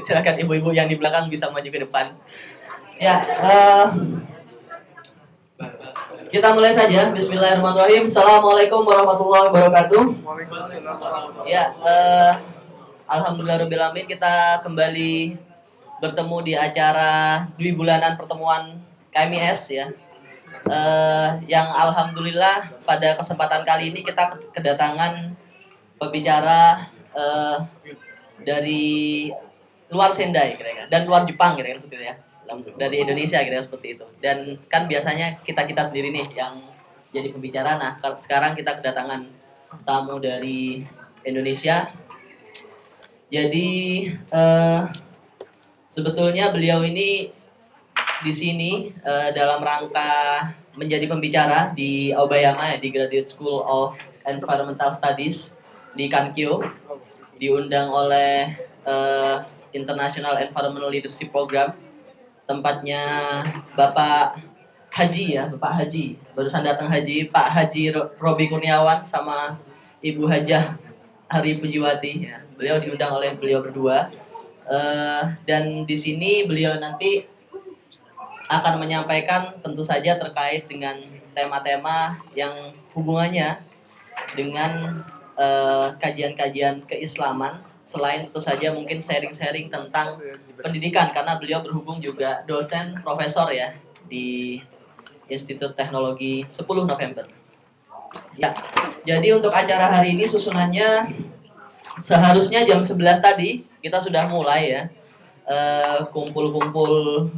Silakan ibu-ibu yang di belakang bisa maju ke depan. Ya, kita mulai saja. Bismillahirrahmanirrahim. Assalamualaikum warahmatullahi wabarakatuh. Ya, alhamdulillahirobbilalamin, kita kembali bertemu di acara Dwi Bulanan Pertemuan KMIS ya. Yang alhamdulillah pada kesempatan kali ini kita kedatangan pembicara dari luar Sendai kira-kira dan luar Jepang kira-kira seperti itu ya. Dari Indonesia kira-kira seperti itu. Dan kan biasanya kita sendiri nih yang jadi pembicara. Nah, sekarang kita kedatangan tamu dari Indonesia. Jadi sebetulnya beliau ini di sini dalam rangka menjadi pembicara di Aobayama ya, di Graduate School of Environmental Studies di Kankyo, diundang oleh International Environmental Leadership Program, tempatnya Bapak Haji ya, Bapak Haji, barusan datang Haji, Pak Haji Robi Kurniawan sama Ibu Hajah Hari Pujiwati ya. Beliau diundang oleh beliau berdua, dan di sini beliau nanti akan menyampaikan tentu saja terkait dengan tema-tema yang hubungannya dengan kajian-kajian keislaman, selain tentu saja mungkin sharing-sharing tentang pendidikan, karena beliau berhubung juga dosen profesor ya di Institut Teknologi 10 November. Ya, jadi untuk acara hari ini susunannya seharusnya jam 11 tadi kita sudah mulai ya, kumpul-kumpul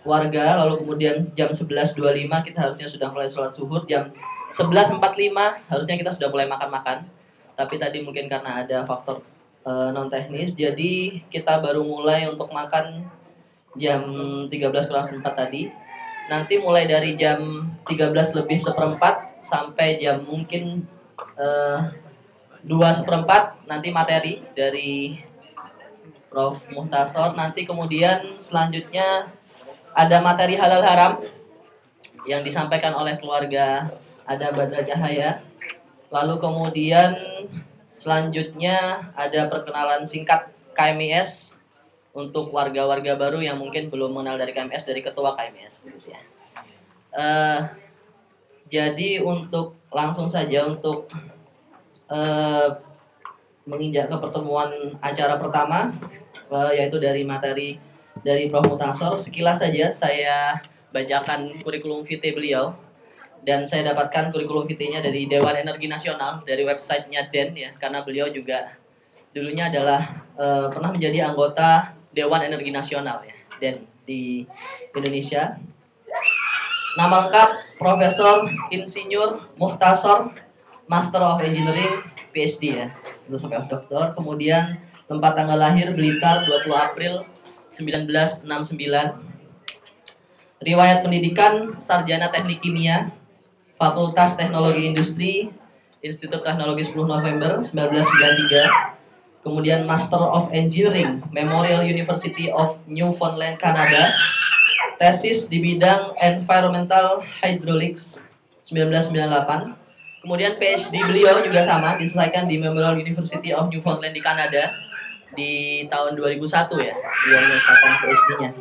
warga, lalu kemudian jam 11.25 kita harusnya sudah mulai sholat zuhur, jam 11.45 harusnya kita sudah mulai makan-makan. Tapi tadi mungkin karena ada faktor non teknis, jadi kita baru mulai untuk makan jam 13.4 tadi. Nanti mulai dari jam 13:04 sampai jam mungkin 2:04 nanti materi dari Prof. Muhtasor. Nanti kemudian selanjutnya ada materi halal haram yang disampaikan oleh keluarga Ada Badra Cahaya. Lalu kemudian selanjutnya ada perkenalan singkat KMIS untuk warga-warga baru yang mungkin belum mengenal dari KMIS, dari ketua KMIS gitu ya. Jadi untuk langsung saja untuk menginjak ke pertemuan acara pertama, yaitu dari materi dari Prof. Muhtasor. Sekilas saja saya bacakan kurikulum vitae beliau, dan saya dapatkan kurikulum vitae-nya dari Dewan Energi Nasional, dari websitenya DEN ya, karena beliau juga dulunya adalah pernah menjadi anggota Dewan Energi Nasional ya, DEN di Indonesia. Nama lengkap Profesor Insinyur Muhtasor, Master of Engineering, PhD ya, belum sampai doktor. Kemudian tempat tanggal lahir Blitar 20 April 1969. Riwayat pendidikan sarjana teknik kimia, Fakultas Teknologi Industri, Institut Teknologi 10 November 1993. Kemudian Master of Engineering, Memorial University of Newfoundland, Kanada. Tesis di bidang Environmental Hydraulics 1998. Kemudian PhD beliau juga sama, diselesaikan di Memorial University of Newfoundland di Kanada di tahun 2001 ya, beliau menyelesaikan PhD-nya.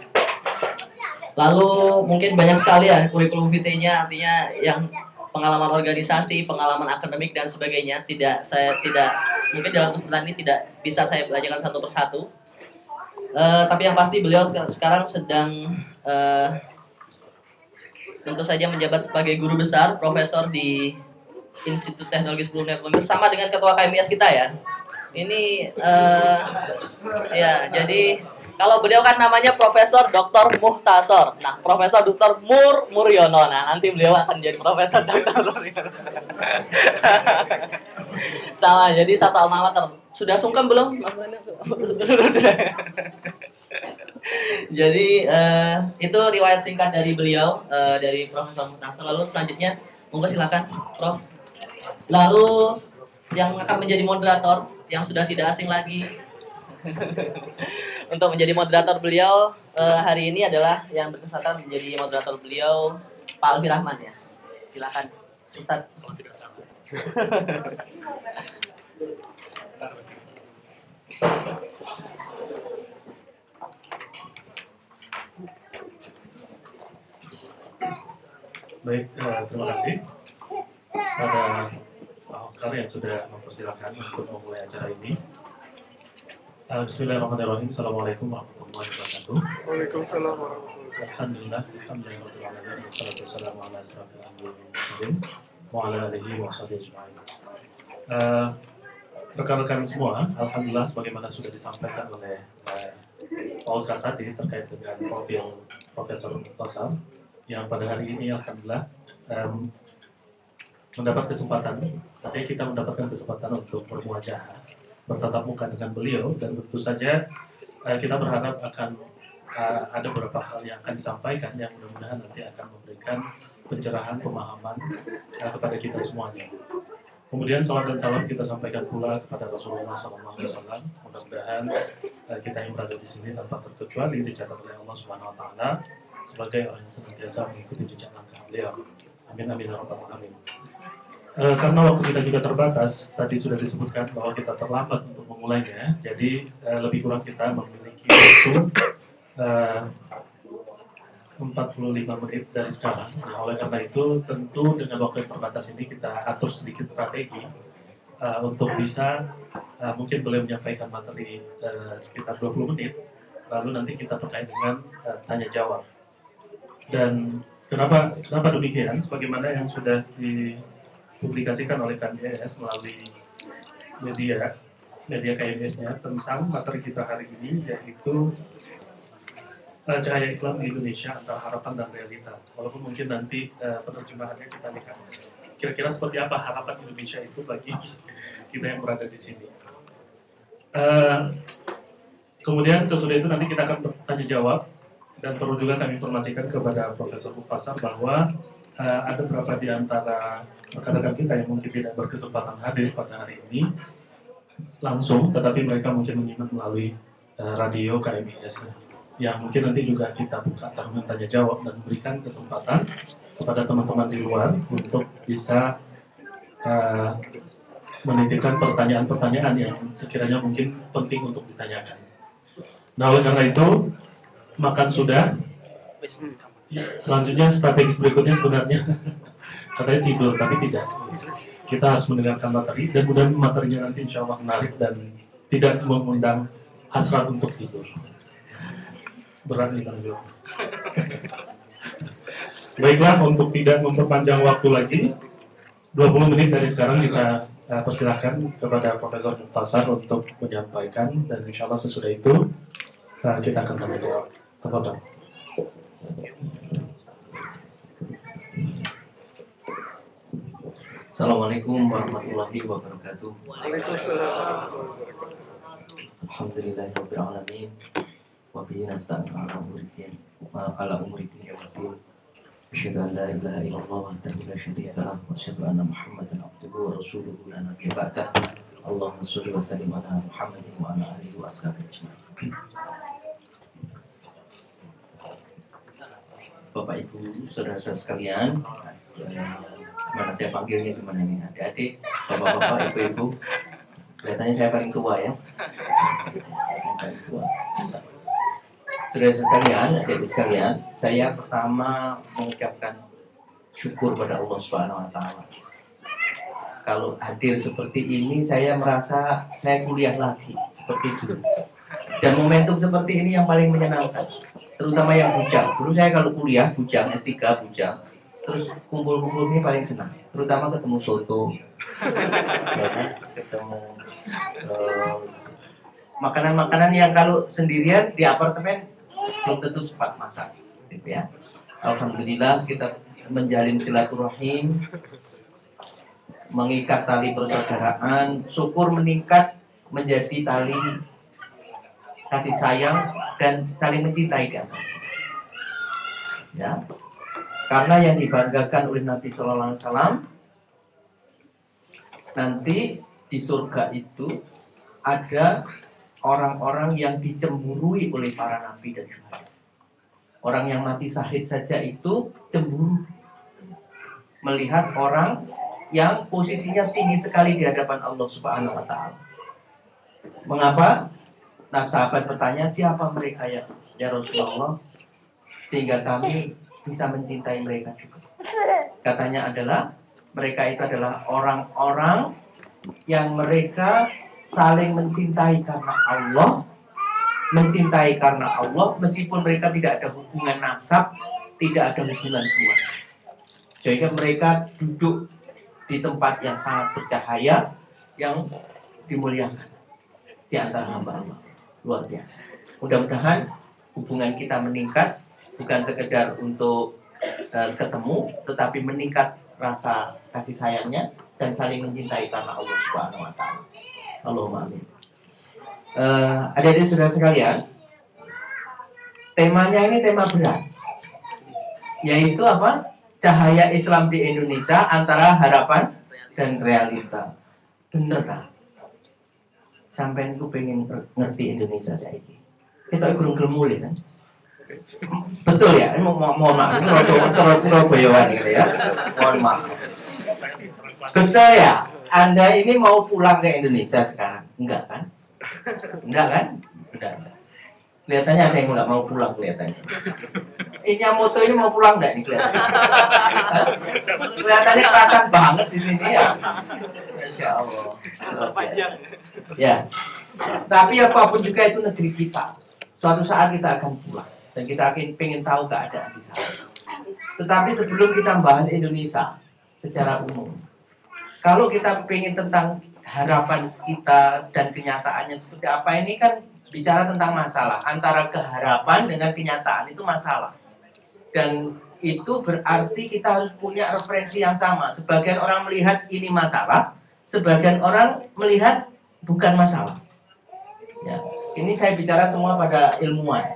Lalu mungkin banyak sekali ya kurikulum vitae-nya, artinya yang pengalaman organisasi, pengalaman akademik dan sebagainya. Mungkin dalam kesempatan ini tidak bisa saya bacakan satu persatu. Tapi yang pasti beliau sekarang sedang tentu saja menjabat sebagai guru besar, profesor di Institut Teknologi 10 November, sama dengan ketua KMIS kita ya. Ini ya, jadi kalau beliau kan namanya Profesor Dr. Muhtasor. Nah, Profesor Dr. Muryono. Nah, nanti beliau akan jadi Profesor Dr. Muryono. Sama, jadi satu alma mater. Sudah sungkem belum? Jadi itu riwayat singkat dari beliau, dari Profesor Muhtasor. Lalu selanjutnya, monggo silakan, Prof. Lalu yang akan menjadi moderator, yang sudah tidak asing lagi untuk menjadi moderator beliau hari ini adalah yang berkesempatan menjadi moderator beliau, Pak Alfi Rahman ya. Silakan, Ustadz. Baik, terima kasih pada Pak Oscar yang sudah mempersilahkan untuk memulai acara ini. Bismillahirrahmanirrahim. Assalamualaikum warahmatullahi wabarakatuh. Waalaikumsalam warahmatullahi wabarakatuh. Alhamdulillah, alhamdulillah, wassalatu wassalamu ala asyrafil anbiya'i wal mursalin wa ala alihi wa sahbihi ajma'in. Rekan-rekan semua, alhamdulillah sebagaimana sudah disampaikan oleh Pak Oscar tadi terkait dengan profil Profesor Mukhtasar yang pada hari ini alhamdulillah mendapat kesempatan, artinya kita mendapatkan kesempatan untuk bermuajahah, bertatap muka dengan beliau, dan tentu saja kita berharap akan ada beberapa hal yang akan disampaikan yang mudah-mudahan nanti akan memberikan pencerahan, pemahaman kepada kita semuanya. Kemudian salam dan salam kita sampaikan pula kepada Rasulullah SAW. Mudah-mudahan kita yang berada di sini tanpa terkecuali dicatat oleh Allah Subhanahu Wa Taala sebagai orang yang senantiasa mengikuti jejak langkah beliau. Amin amin ya rabbal alamin. Karena waktu kita juga terbatas, tadi sudah disebutkan bahwa kita terlambat untuk memulainya, jadi lebih kurang kita memiliki waktu 45 menit dari sekarang. Nah, oleh karena itu, tentu dengan waktu yang terbatas ini kita atur sedikit strategi untuk bisa mungkin boleh menyampaikan materi sekitar 20 menit, lalu nanti kita terkait dengan tanya jawab. Dan kenapa demikian? Sebagaimana yang sudah dipublikasikan oleh KMIS melalui media KMIS-nya tentang materi kita hari ini, yaitu Cahaya Islam di Indonesia antara harapan dan realita. Walaupun mungkin nanti penerjemahannya kita lihat kira-kira seperti apa harapan Indonesia itu bagi kita yang berada di sini. Kemudian sesudah itu nanti kita akan bertanya jawab, dan perlu juga kami informasikan kepada Profesor Mukhtasar bahwa ada beberapa di antara rekan-rekan kita yang mungkin tidak berkesempatan hadir pada hari ini langsung, tetapi mereka mungkin menyimak melalui radio KMIS, yang mungkin nanti juga kita buka tarungan tanya jawab dan berikan kesempatan kepada teman-teman di luar untuk bisa menitipkan pertanyaan-pertanyaan yang sekiranya mungkin penting untuk ditanyakan. Nah, oleh karena itu, makan sudah. Selanjutnya strategis berikutnya sebenarnya katanya tidur, tapi tidak. Kita harus mendengarkan materi, dan mudah materinya nanti insya Allah menarik dan tidak mengundang hasrat untuk tidur. Berat nih tanggung jawab. Baiklah, untuk tidak memperpanjang waktu lagi, 20 menit dari sekarang kita persilahkan kepada Profesor Mukhtasar untuk menyampaikan, dan insya Allah sesudah itu kita akan tanya jawab. Tafadhol. Assalamualaikum warahmatullahi wabarakatuh. Waalaikumsalam warahmatullahi wabarakatuh. Alhamdulillahirabbil alamin. Wa bihi nasta'inu ala umuri din wa din. Asyhadu an la ilaha illallah wahdahu la syarika lah wa asyhadu anna Muhammadan abduhu wa rasuluhu la nabiyya ba'dah. Allahumma shalli wa sallim ala Muhammadin wa ala alihi wa ashabihi ajma'in. Bapak Ibu, saudara-saudara sekalian, mana saya panggilnya gimana nih? Adik-adik, bapak-bapak, ibu-ibu. Kelihatannya saya paling tua ya. Paling tua. Saudara sekalian, adik-adik sekalian, saya pertama mengucapkan syukur pada Allah Subhanahu Wa Taala. Kalau hadir seperti ini, saya merasa saya kuliah lagi seperti dulu. Dan momentum seperti ini yang paling menyenangkan, terutama yang bujang. Dulu saya kalau kuliah bujang, S3 bujang, terus kumpul-kumpul ini paling senang, terutama ketemu soto, ya kan? Ketemu makanan-makanan yang kalau sendirian di apartemen belum tentu sempat masak, gitu ya. Alhamdulillah kita menjalin silaturahim, mengikat tali persaudaraan, syukur meningkat menjadi tali kasih sayang dan saling mencintai kan. Ya. Karena yang dibanggakan oleh Nabi Sallallahu Alaihi Wasallam, nanti di surga itu ada orang-orang yang dicemburui oleh para nabi dan syuhada. Orang yang mati syahid saja itu cemburu melihat orang yang posisinya tinggi sekali di hadapan Allah Subhanahu Wa Taala. Mengapa? Nah, sahabat bertanya, siapa mereka ya Rasulullah, sehingga kami bisa mencintai mereka juga. Katanya adalah mereka itu adalah orang-orang yang mereka saling mencintai karena Allah, meskipun mereka tidak ada hubungan nasab, tidak ada hubungan keluarga. Sehingga mereka duduk di tempat yang sangat bercahaya, yang dimuliakan di antara hamba Allah. Luar biasa. Mudah-mudahan hubungan kita meningkat, bukan sekedar untuk ketemu, tetapi meningkat rasa kasih sayangnya dan saling mencintai karena Allah Subhanahu wa taala. Allahumma amin. Adik-adik saudara sekalian, temanya ini tema berat. Yaitu apa? Cahaya Islam di Indonesia antara harapan dan realita. Bener kan? Sampai aku pengen ngerti Indonesia saya ini. Kita kurang mulai kan? Betul ya? Mohon maaf, Surabayawan gitu ya. Mohon maaf. Betul ya? Anda ini mau pulang ke Indonesia sekarang? Enggak kan? Enggak kan? Enggak. Kelihatannya ada yang nggak mau pulang kelihatannya. Moto ini mau pulang enggak nih kelihatannya? Kelihatannya kerasan banget di sini ya. Masya Allah. Ya. Tapi apapun juga itu negeri kita. Suatu saat kita akan pulang dan kita pengen tahu keadaan di sana. Tetapi sebelum kita bahas Indonesia secara umum, kalau kita pengen tentang harapan kita dan kenyataannya seperti apa, ini kan bicara tentang masalah antara keharapan dengan kenyataan, itu masalah. Dan itu berarti kita harus punya referensi yang sama. Sebagian orang melihat ini masalah, sebagian orang melihat bukan masalah. Ya, ini saya bicara semua pada ilmuwan.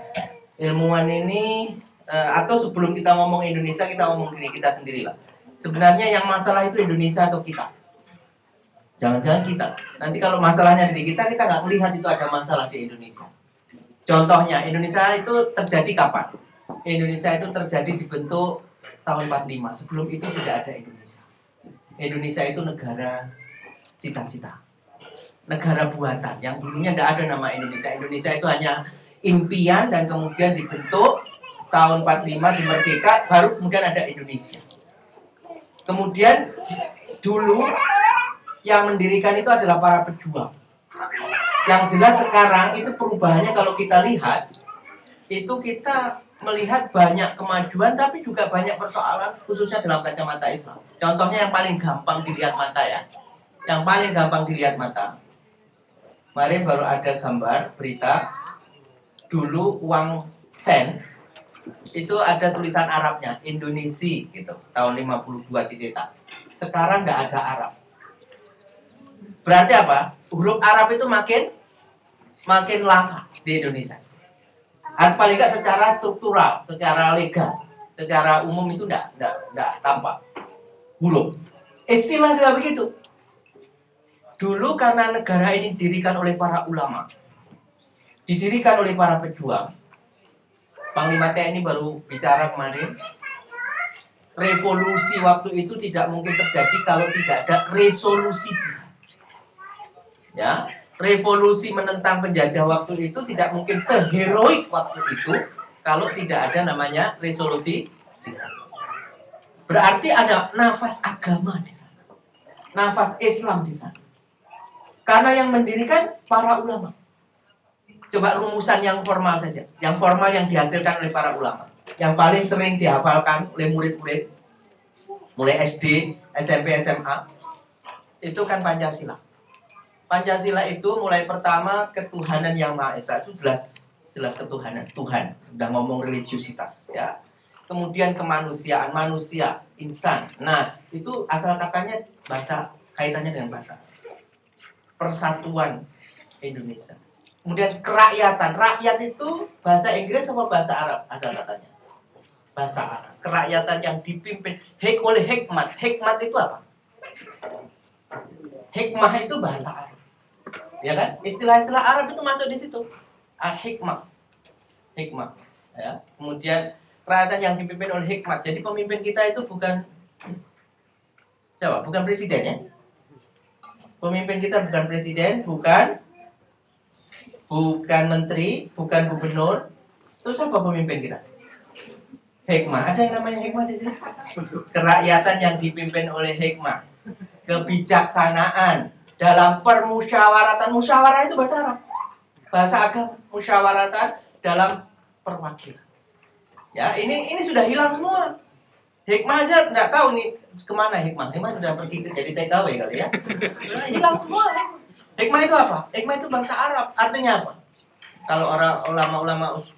Ilmuwan ini atau sebelum kita ngomong Indonesia, kita ngomong diri kita sendirilah. Sebenarnya yang masalah itu Indonesia atau kita? Jangan-jangan kita. Nanti kalau masalahnya di kita nggak melihat itu ada masalah di Indonesia. Contohnya, Indonesia itu terjadi kapan? Indonesia itu terjadi dibentuk tahun 45. Sebelum itu tidak ada Indonesia. Indonesia itu negara cita-cita. Negara buatan. Yang dulunya tidak ada nama Indonesia. Indonesia itu hanya impian dan kemudian dibentuk tahun 45 dimerdeka, baru kemudian ada Indonesia. Kemudian dulu yang mendirikan itu adalah para pejuang. Yang jelas sekarang itu perubahannya kalau kita lihat, itu kita melihat banyak kemajuan tapi juga banyak persoalan khususnya dalam kacamata Islam. Contohnya yang paling gampang dilihat mata ya. Yang paling gampang dilihat mata. Kemarin baru ada gambar berita, dulu uang sen itu ada tulisan Arabnya, Indonesia gitu, tahun 52 Ciceta. Sekarang nggak ada Arab. Berarti apa? Huruf Arab itu makin langka di Indonesia. Atau paling nggak secara struktural, secara legal, secara umum itu nggak tampak. Belum. Istilah juga begitu. Dulu karena negara ini didirikan oleh para ulama, didirikan oleh para pejuang. Panglima TNI baru bicara kemarin, revolusi waktu itu tidak mungkin terjadi kalau tidak ada resolusi jihad. Ya, revolusi menentang penjajah waktu itu tidak mungkin seheroik waktu itu kalau tidak ada namanya resolusi jihad. Berarti ada nafas agama di sana, nafas Islam di sana. Karena yang mendirikan para ulama. Coba rumusan yang formal saja, yang formal yang dihasilkan oleh para ulama, yang paling sering dihafalkan oleh murid-murid mulai SD, SMP, SMA, itu kan Pancasila. Pancasila itu mulai pertama ketuhanan yang Maha Esa, itu jelas ketuhanan, Tuhan, udah ngomong religiusitas ya. Kemudian kemanusiaan, manusia, insan, nas, itu asal katanya bahasa, kaitannya dengan bahasa. Persatuan Indonesia. Kemudian kerakyatan. Rakyat itu bahasa Inggris sama bahasa Arab asal katanya. Bahasa Arab. Kerakyatan yang dipimpin oleh hikmat. Hikmat itu apa? Hikmah itu bahasa Arab. Ya kan? Istilah-istilah Arab itu masuk di situ. Al-hikmah. Hikmah. Ya. Kemudian kerakyatan yang dipimpin oleh hikmat. Jadi pemimpin kita itu bukan siapa? Bukan presiden ya. Pemimpin kita bukan presiden, bukan menteri, bukan gubernur. Terus apa pemimpin kita? Hikmah, ada yang namanya hikmah di sini. Kerakyatan yang dipimpin oleh hikmah, kebijaksanaan dalam permusyawaratan. Musyawarah itu bahasa Arab, bahasa agama. Musyawaratan dalam perwakilan. Ya, ini sudah hilang semua. Hikmah aja nggak tahu nih kemana hikmah. Hikmah sudah pergi ke jadi TKW kali ya. Sudah hilang semua. Hikmah itu apa? Hikmah itu bahasa Arab. Artinya apa? Kalau orang ulama-ulama usul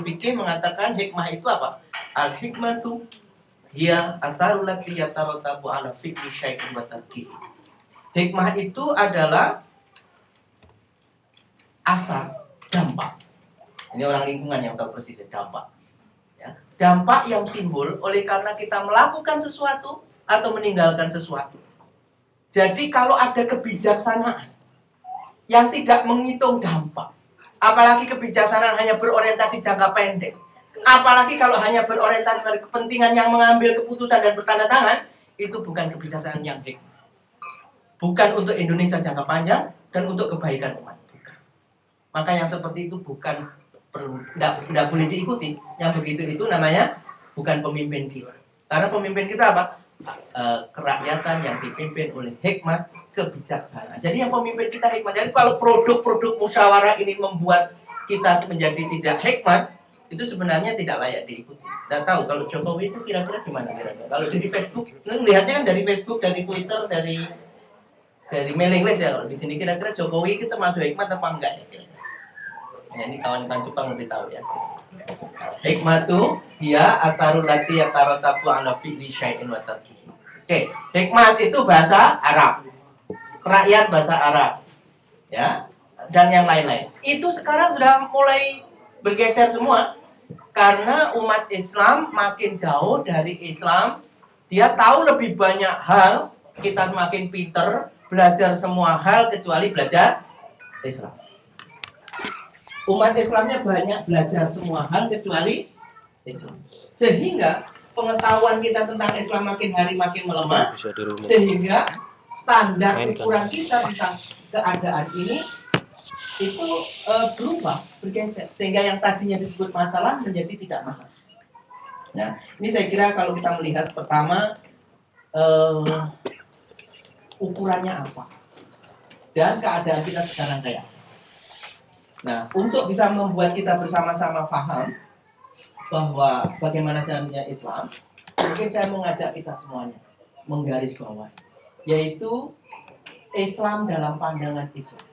fikih mengatakan hikmah itu apa? Al hikmatu hiya atarul lati yatarotabu ala fikri syai'in wa tarkih. Hikmah itu adalah asar, dampak. Ini orang lingkungan yang tahu persis dampak. Ya. Dampak yang timbul oleh karena kita melakukan sesuatu atau meninggalkan sesuatu. Jadi kalau ada kebijaksanaan yang tidak menghitung dampak, apalagi kebijaksanaan hanya berorientasi jangka pendek, apalagi kalau hanya berorientasi pada kepentingan yang mengambil keputusan dan bertanda tangan, itu bukan kebijaksanaan yang hikmah. Bukan untuk Indonesia jangka panjang dan untuk kebaikan umat. Bukan. Maka yang seperti itu bukan perlu, tidak boleh diikuti. Yang begitu itu namanya bukan pemimpin kita. Karena pemimpin kita apa? Kerakyatan yang dipimpin oleh hikmat, kebijaksanaan. Jadi yang pemimpin kita hikmat. Jadi kalau produk-produk musyawarah ini membuat kita menjadi tidak hikmat, itu sebenarnya tidak layak diikuti. Dan tahu kalau Jokowi itu kira-kira gimana kira-kira? Kalau di Facebook, lihatnya kan dari Facebook, dari Twitter, dari mailing list ya. Kalau di sini kira-kira Jokowi itu termasuk hikmat apa enggak ya kira-kira? Ya, ini kawan-kawan Jepang lebih tahu ya. Hikmah itu dia atarul lati yatarotabu ala fi'li syai'in wa tarkih. Oke, hikmat itu bahasa Arab. Rakyat bahasa Arab. Ya. Dan yang lain-lain. Itu sekarang sudah mulai bergeser semua karena umat Islam makin jauh dari Islam. Dia tahu lebih banyak hal, kita semakin pinter, belajar semua hal kecuali belajar Islam. Umat Islamnya banyak belajar semua hal kecuali Islam. Sehingga pengetahuan kita tentang Islam makin hari makin melemah. Sehingga standar ukuran kita tentang keadaan ini itu berubah, bergeser. Sehingga yang tadinya disebut masalah menjadi tidak masalah. Nah, ini saya kira kalau kita melihat pertama ukurannya apa dan keadaan kita sekarang kayak apa. Nah, untuk bisa membuat kita bersama-sama paham bahwa bagaimana seharusnya Islam, mungkin saya mengajak kita semuanya menggarisbawahi, yaitu Islam dalam pandangan Islam.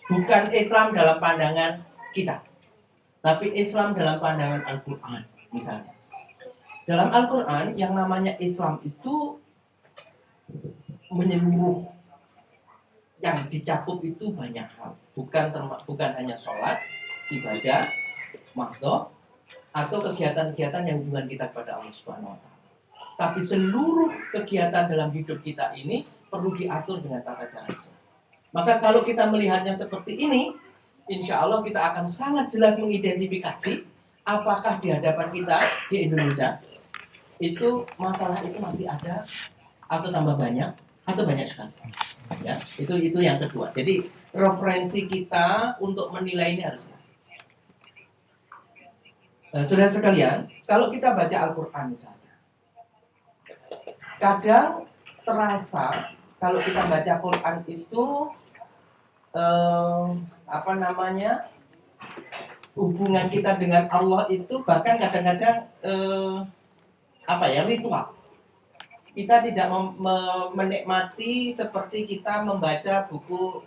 Bukan Islam dalam pandangan kita, tapi Islam dalam pandangan Al-Quran, misalnya. Dalam Al-Quran, yang namanya Islam itu menyeluruh. Yang dicakup itu banyak hal, bukan hanya sholat, ibadah, makhluk, atau kegiatan-kegiatan yang hubungan kita kepada Allah Subhanahu Wa Taala. Tapi seluruh kegiatan dalam hidup kita ini perlu diatur dengan tata cara Islam. Maka kalau kita melihatnya seperti ini, insya Allah kita akan sangat jelas mengidentifikasi apakah di hadapan kita di Indonesia itu masalah itu masih ada atau tambah banyak atau banyak sekali. Ya, itu yang kedua. Jadi referensi kita untuk menilai ini harus. Saudara sekalian, kalau kita baca Al-Quran misalnya, kadang terasa kalau kita baca Quran itu hubungan kita dengan Allah itu bahkan kadang-kadang ritual. Kita tidak menikmati seperti kita membaca buku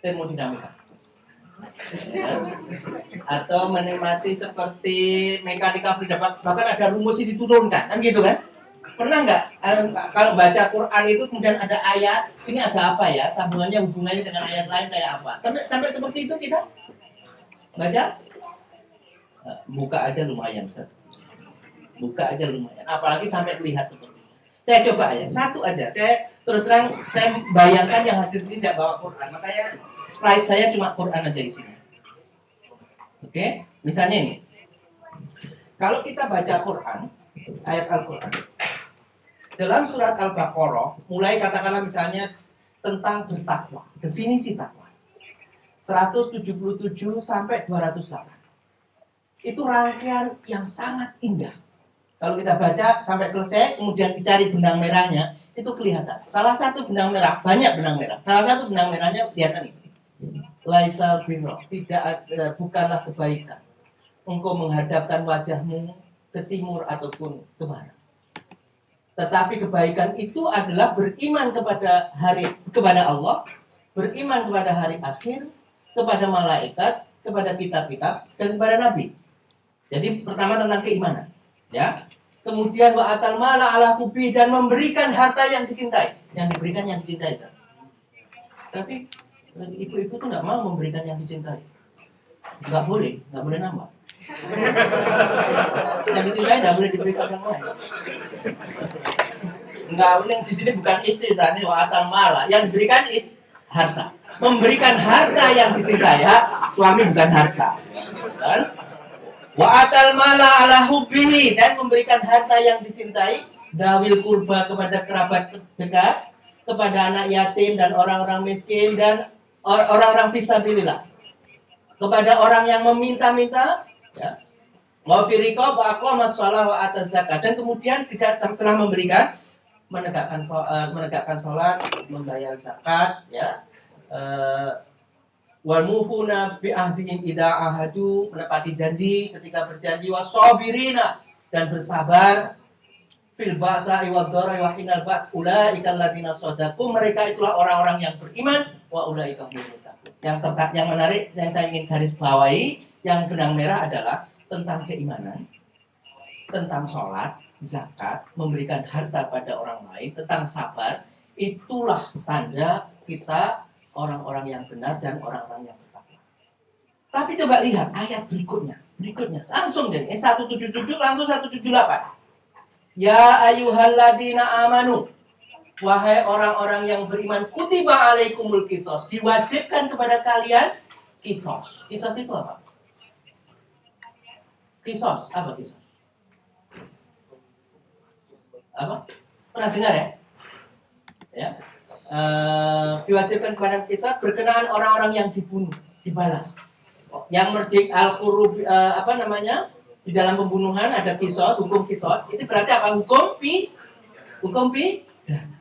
termodinamika, atau menikmati seperti mekanika fluida, bahkan ada rumus yang diturunkan, kan gitu kan? Pernah nggak kalau baca Quran itu kemudian ada ayat, ini ada apa ya? Sambungannya, hubungannya dengan ayat lain kayak apa? Sampai seperti itu kita baca, buka aja lumayan, Ustaz. Buka aja lumayan, apalagi sampai melihat seperti. Saya coba aja, satu aja. Saya terus terang, saya bayangkan yang hadir di sini tidak bawa Quran, makanya slide saya cuma Quran aja isinya. Oke, misalnya ini. Kalau kita baca Quran, ayat Al-Quran, dalam surat Al-Baqarah, mulai katakanlah misalnya tentang bertakwa, definisi takwa, 177 sampai 208. Itu rangkaian yang sangat indah. Kalau kita baca sampai selesai, kemudian dicari benang merahnya, itu kelihatan. Salah satu benang merah, banyak benang merah. Salah satu benang merahnya kelihatan itu. Laisal birra, bukanlah kebaikan. Engkau menghadapkan wajahmu ke timur ataupun ke barat. Tetapi kebaikan itu adalah beriman kepada Allah, beriman kepada hari akhir, kepada malaikat, kepada kitab-kitab, dan kepada nabi. Jadi pertama tentang keimanan, ya. Kemudian wa atal mala ala hubi, dan memberikan harta yang dicintai, yang diberikan yang dicintai. Tapi ibu-ibu tuh nggak mau memberikan yang dicintai, nggak boleh nambah. Yang dicintai nggak boleh diberikan yang lain. Nggak, yang di sini bukan istri, tadi wa atal mala, yang diberikan harta. Memberikan harta yang dicintai, suami bukan harta. Kan? Wa atal mala ala hubbihi, dan memberikan harta yang dicintai, dawil kurba, kepada kerabat dekat, kepada anak yatim dan orang-orang miskin dan orang-orang fisabilillah, kepada orang yang meminta-minta, ya. Wa firqa wa aqama shalah wa ata zakat, dan kemudian setelah memberikan menegakkan salat, membayar zakat, ya. Wal mufuna bi ahdihim idza ahadu, menepati janji ketika berjanji, wasabirina, dan bersabar fil ba'sa wad dharra wa hinal ba's, ulaika alladziina shadaqu, mereka itulah orang-orang yang beriman, wa ulaika humul muttaqun. Yang menarik yang saya ingin garis bawahi, yang benang merah adalah tentang keimanan, tentang sholat, zakat, memberikan harta pada orang lain, tentang sabar. Itulah tanda kita orang-orang yang benar dan orang-orang yang bertakwa. Tapi coba lihat ayat berikutnya langsung jadi 177 langsung 178. Ya ayyuhalladzina amanu, wahai orang-orang yang beriman, kutiba alaikumul qisas, diwajibkan kepada kalian qisas. Qisas itu apa? Qisas, apa qisas? Apa? Pernah dengar ya? Ya. Diwajibkan kepada kita berkenaan orang-orang yang dibunuh, dibalas. Yang merdik al-qurub, di dalam pembunuhan ada qisas, hukum qisas. Itu berarti apa? Hukum pidana.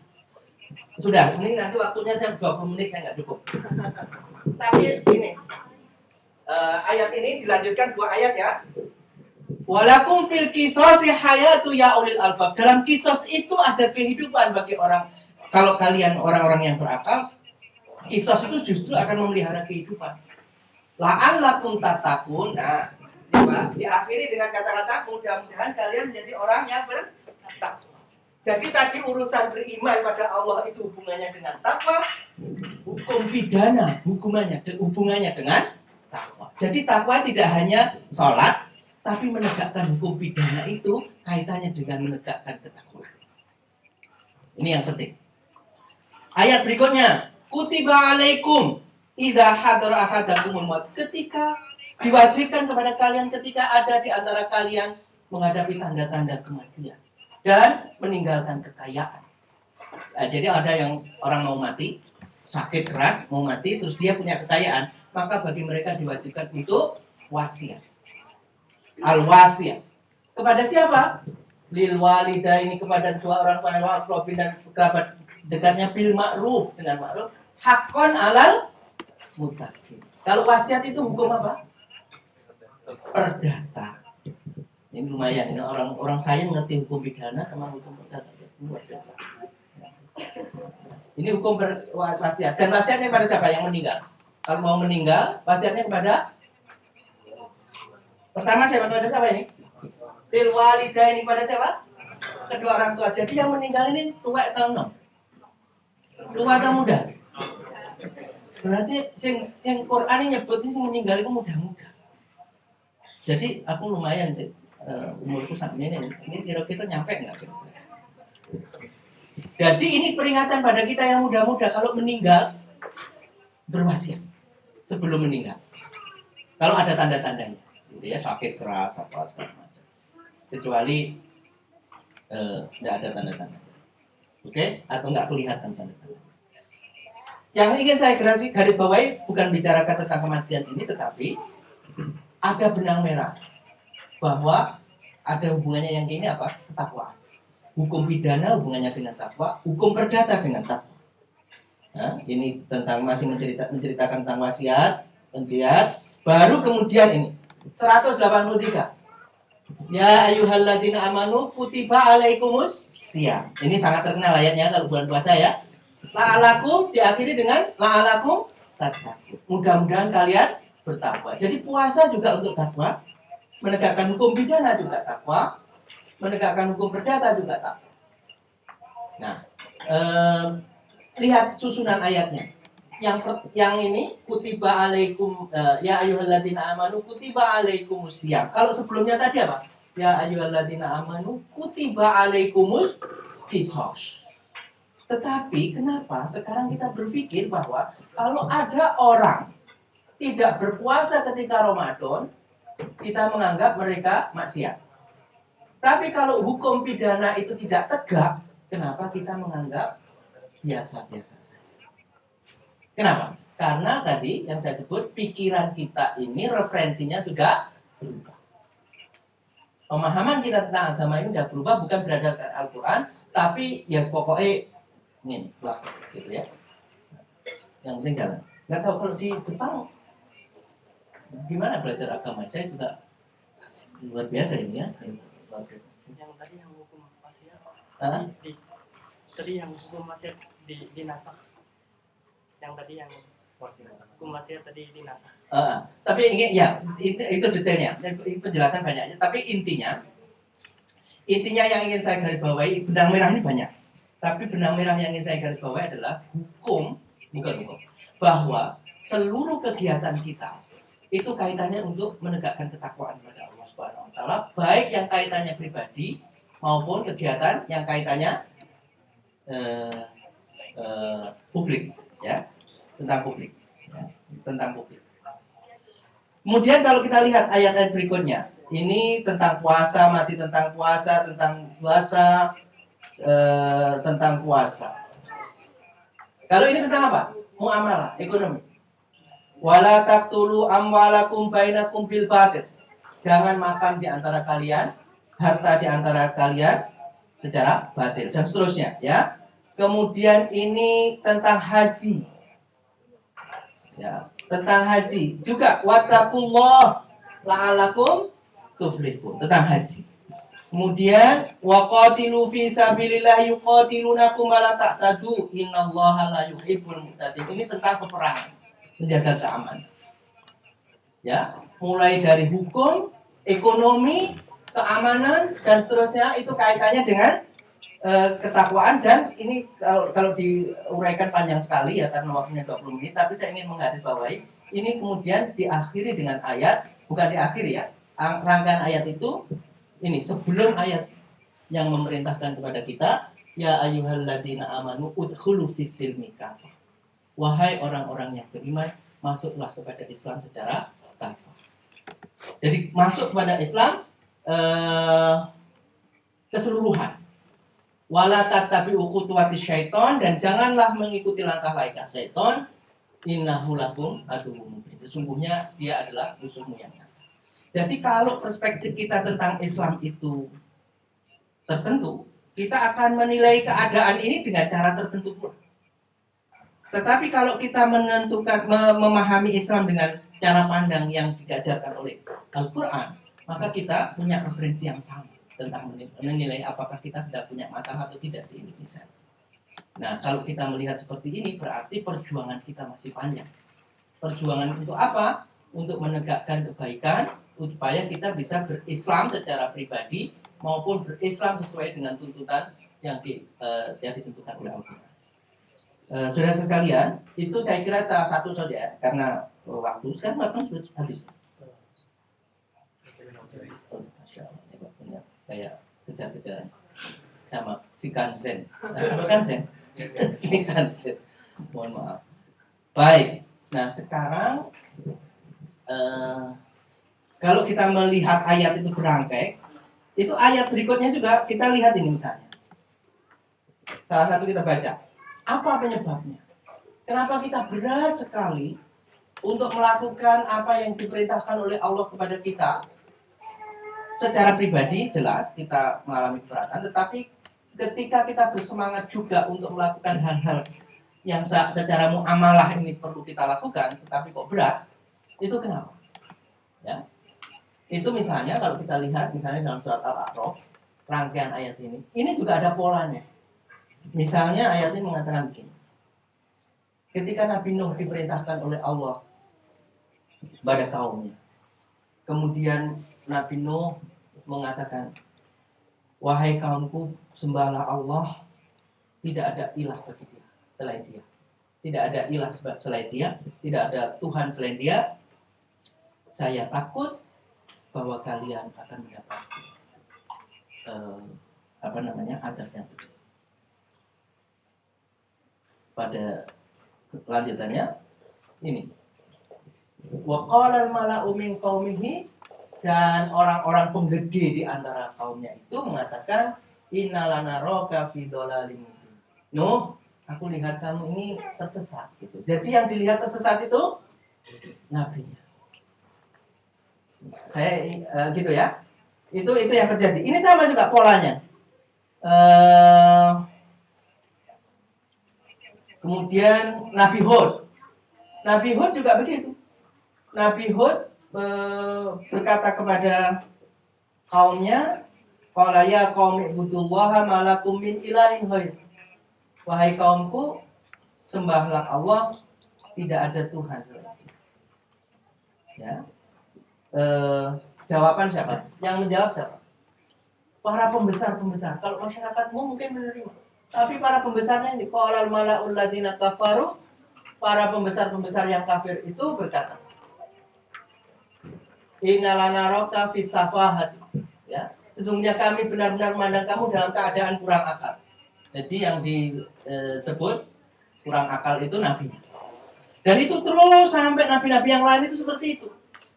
Sudah, ini nanti waktunya jam 20 menit, saya nggak cukup. Tapi ini ayat ini dilanjutkan 2 ayat ya. Walakum fil qisasi hayatu ya ulil albab. Dalam qisas itu ada kehidupan bagi orang. Kalau kalian orang-orang yang berakal, qisas itu justru akan memelihara kehidupan. La'allakum tattaqun. Nah, diakhiri dengan kata-kata mudah-mudahan kalian menjadi orang yang bertakwa. Jadi tadi urusan beriman pada Allah itu hubungannya dengan takwa, hukum pidana hubungannya dengan takwa. Jadi takwa tidak hanya sholat, tapi menegakkan hukum pidana itu kaitannya dengan menegakkan ketakwaan. Ini yang penting. Ayat berikutnya, kutiba alaikum idza hadara ahadakumul maut, ketika diwajibkan kepada kalian ketika ada di antara kalian menghadapi tanda-tanda kematian dan meninggalkan kekayaan. Nah, jadi ada yang orang mau mati, sakit keras, mau mati, terus dia punya kekayaan, maka bagi mereka diwajibkan untuk wasiat. Al-wasiat. Kepada siapa? Lil walidaini, kepada dua orang tua, wal dan kerabat dekatnya, bil ma'ruf, dengan ma'ruf, haqqan alal muttaqin. Kalau wasiat itu hukum apa? Perdata. Ini lumayan, ini orang saya ngerti hukum pidana sama hukum perdata. Ini hukum wasiat. Dan wasiatnya kepada siapa? Yang meninggal. Kalau mau meninggal, wasiatnya kepada pertama siapa? Kepada siapa ini? Lil walidaini, kepada siapa? Kedua orang tua. Jadi yang meninggal ini tua atau enam? Tua atau muda? Berarti yang Quran ini nyebut ini meninggal itu muda-muda. Jadi aku lumayan sih, umurku sampai ini kira-kira nyampe nggak? Jadi ini peringatan pada kita yang muda-muda, kalau meninggal berwasiat sebelum meninggal. Kalau ada tanda-tandanya, ya sakit keras apa segala macam. Kecuali tidak ada tanda-tanda, oke? Atau nggak kelihatan tanda-tanda. Yang ingin saya garis bawahi bukan bicarakan tentang kematian ini, tetapi ada benang merah bahwa ada hubungannya yang ini apa? Ketakwaan. Hukum pidana hubungannya dengan takwa, hukum perdata dengan takwa. Nah, ini tentang masih menceritakan tentang wasiat, penjiat. Baru kemudian ini 183. Ya ayyuhalladzina amanu kutiba alaikumus siyam. Ini sangat terkenal ayatnya kalau bulan puasa ya. La'alakum diakhiri dengan la'alakum tattaqun. Mudah-mudahan kalian bertakwa. Jadi puasa juga untuk takwa, menegakkan hukum pidana juga takwa, menegakkan hukum perdata juga takwa. Nah, lihat susunan ayatnya. Yang ini kutiba alaikum ya ayyuhalladzina amanu kutiba alaikumus syiyam. Kalau sebelumnya tadi apa? Ya ayyuhalladzina amanu kutiba alaikumus qisas. Tetapi kenapa sekarang kita berpikir bahwa kalau ada orang tidak berpuasa ketika Ramadan, kita menganggap mereka maksiat. Tapi kalau hukum pidana itu tidak tegak, kenapa kita menganggap biasa-biasa saja? Kenapa? Karena tadi yang saya sebut pikiran kita ini referensinya sudah berubah. Pemahaman kita tentang agama ini sudah berubah, bukan berdasarkan Al-Quran, tapi ya pokoknya ini lah, gitu ya. Yang penting jalan. Nggak tahu kalau di Jepang gimana belajar agama? Saya juga luar biasa ini ya. Yang tadi yang hukum wasiat Hah? tadi yang hukum wasiat dinasakh. Yang tadi yang hukum wasiat tadi dinasakh. Tapi ini ya itu detailnya, penjelasan banyaknya. Tapi intinya yang ingin saya garis bawahi, benang merah ini banyak. Tapi benang merah yang ingin saya garis bawahi adalah hukum, bukan hukum, bahwa seluruh kegiatan kita itu kaitannya untuk menegakkan ketakwaan kepada Allah Subhanahu wa taala, baik yang kaitannya pribadi maupun kegiatan yang kaitannya publik, ya, tentang publik, ya, tentang publik. Kemudian kalau kita lihat ayat-ayat berikutnya, ini tentang puasa, masih tentang puasa, tentang puasa. Kalau ini tentang apa? Muamalah, ekonomi. Wala taqtulu amwalakum bainakum bil batil. Jangan makan di antara kalian harta di antara kalian secara batil dan seterusnya, ya. Kemudian ini tentang haji. Ya, tentang haji. Juga wattaqullah la'alakum tuflihun, tentang haji. Kemudian waqatilu fi sabilillah yuqatilunakum wa la ta'tadu innallaha la yuhibbul mu'tadin. Ini tentang peperangan, menjaga keamanan. Ya, mulai dari hukum, ekonomi, keamanan dan seterusnya itu kaitannya dengan ketakwaan. Dan ini kalau diuraikan panjang sekali ya karena waktunya 20 menit, tapi saya ingin menggarisbawahi ini kemudian diakhiri dengan ayat, bukan diakhiri ya, rangkaian ayat itu ini sebelum ayat yang memerintahkan kepada kita, ya ayyuhalladzina amanu udkhulu fis-silmi kafah. Wahai orang-orang yang beriman, masuklah kepada Islam secara kafah. Jadi masuk kepada Islam keseluruhan. Wala tattabi'u khutuwatis syaiton, dan janganlah mengikuti langkah-langkah syaiton. Innahu lakum aduwwum mubin. Sesungguhnya dia adalah musuhmu yang nyata. Jadi kalau perspektif kita tentang Islam itu tertentu, kita akan menilai keadaan ini dengan cara tertentu pula. Tetapi kalau kita memahami Islam dengan cara pandang yang diajarkan oleh Al-Quran, maka kita punya referensi yang sama tentang menilai apakah kita sudah punya masalah atau tidak di Indonesia. Nah, kalau kita melihat seperti ini, berarti perjuangan kita masih panjang. Perjuangan untuk apa? Untuk menegakkan kebaikan, supaya kita bisa berislam secara pribadi maupun berislam sesuai dengan tuntutan yang ditentukan oleh Al-Quran. Saudara sekalian, itu saya kira salah satu saja karena waktu sekarang sudah habis. Masya Allah, waktunya kayak kejar-kejaran sama si Kansen. Apa Kansen? Si Kansen. Mohon maaf. Baik. Nah sekarang kalau kita melihat ayat itu berangkai, itu ayat berikutnya juga kita lihat ini misalnya. Salah satu kita baca. Apa penyebabnya? Kenapa kita berat sekali untuk melakukan apa yang diperintahkan oleh Allah kepada kita? secara pribadi jelas kita mengalami keberatan, tetapi ketika kita bersemangat juga untuk melakukan hal-hal yang secara muamalah ini perlu kita lakukan, tetapi kok berat, itu kenapa? Ya, itu misalnya kalau kita lihat misalnya dalam surat Al-A'raf, rangkaian ayat ini juga ada polanya. Misalnya ayat ini mengatakan begini, ketika Nabi Nuh diperintahkan oleh Allah pada kaumnya, kemudian Nabi Nuh mengatakan, wahai kaumku, sembahlah Allah, tidak ada ilah bagi dia selain dia. Tidak ada ilah selain dia, tidak ada Tuhan selain dia. Saya takut bahwa kalian akan mendapat azab yang begitu. Pada lanjutannya ini, wa qala al-mala'u min qaumihi, dan orang-orang penggede di antara kaumnya itu mengatakan, innalana roka fi dhalalim mubin. Nuh, aku lihat kamu ini tersesat gitu. Jadi yang dilihat tersesat itu nabinya. Saya gitu ya. Itu yang terjadi. Ini sama juga polanya. Kemudian Nabi Hud. Nabi Hud juga begitu. Nabi Hud berkata kepada kaumnya, qala ya qaumi ibudullaha ma lakum min ilahin ghair. Wahai kaumku, sembahlah Allah, tidak ada Tuhan selain Dia. Ya. Jawaban siapa? Yang menjawab siapa? Para pembesar-pembesar. Kalau masyarakatmu mungkin menerima, tapi para pembesarnya ini, qalal mala'ul ladzina kafaru, para pembesar-pembesar yang kafir itu berkata, innalana roka fi safahati, ya, sesungguhnya kami benar-benar memandang kamu dalam keadaan kurang akal. Jadi yang disebut kurang akal itu nabi. Dan itu terus sampai nabi-nabi yang lain itu seperti itu.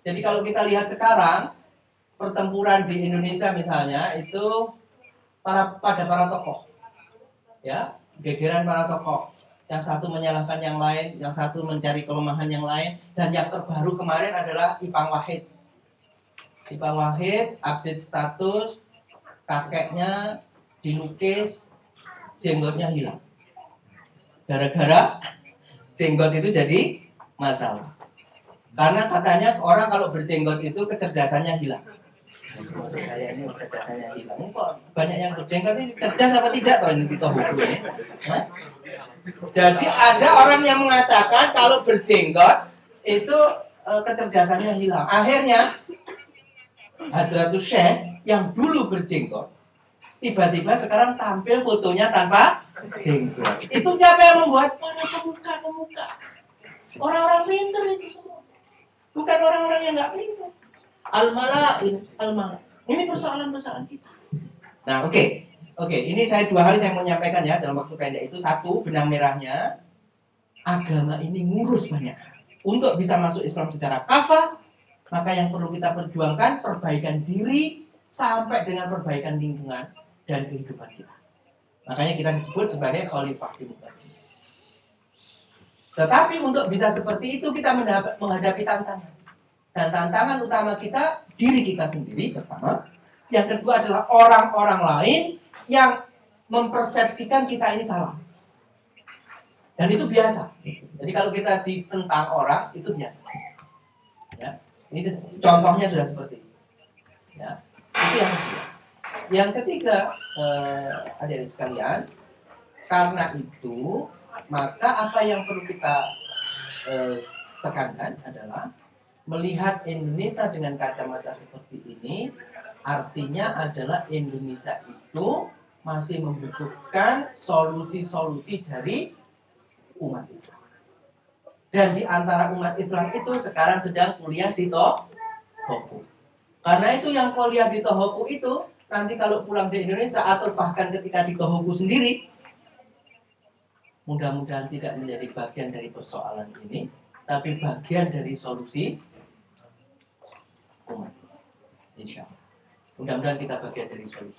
Jadi kalau kita lihat sekarang pertempuran di Indonesia misalnya itu pada para tokoh, ya, gegeran para tokoh. Yang satu menyalahkan yang lain, yang satu mencari kelemahan yang lain, dan yang terbaru kemarin adalah Ipang Wahid. Ipang Wahid update status, kakeknya dilukis, jenggotnya hilang. Gara-gara jenggot itu jadi masalah. Karena katanya orang kalau berjenggot itu kecerdasannya hilang. Maksud saya ini kecerdasannya hilang. Ini kok banyak yang berjenggot ini cerdas apa tidak toh ini kita hukum ini? Hah? Jadi ada orang yang mengatakan kalau berjenggot itu kecerdasannya hilang. Akhirnya Hadratus Syekh yang dulu berjenggot tiba-tiba sekarang tampil fotonya tanpa jenggot. Itu siapa yang membuat? Para pemuka-pemuka. Orang-orang pintar itu semua. Bukan orang-orang yang nggak pintar. Al-Mala'in, Al-Mala'. Ini persoalan-persoalan kita. Nah, oke. Ini saya dua hal yang mau menyampaikan ya dalam waktu pendek itu. Satu, benang merahnya, agama ini ngurus banyak. Untuk bisa masuk Islam secara kafah, maka yang perlu kita perjuangkan perbaikan diri sampai dengan perbaikan lingkungan dan kehidupan kita. Makanya kita disebut sebagai khalifah di muka bumi. Tetapi untuk bisa seperti itu kita menghadapi tantangan. Dan tantangan utama kita diri kita sendiri pertama. Yang kedua adalah orang-orang lain yang mempersepsikan kita ini salah. Dan itu biasa. Jadi kalau kita ditentang orang itu biasa. Ya. Ini contohnya sudah seperti itu. Ya. Itu yang kedua. Yang ketiga, adik-adik sekalian, karena itu maka apa yang perlu kita tekankan adalah melihat Indonesia dengan kacamata seperti ini, artinya adalah Indonesia itu masih membutuhkan solusi-solusi dari umat Islam. Dan di antara umat Islam itu sekarang sedang kuliah di Tohoku. Karena itu yang kuliah di Tohoku itu nanti kalau pulang di Indonesia atau bahkan ketika di Tohoku sendiri, mudah-mudahan tidak menjadi bagian dari persoalan ini, tapi bagian dari solusi umat. Insya Allah. Mudah-mudahan kita bagian dari solusi.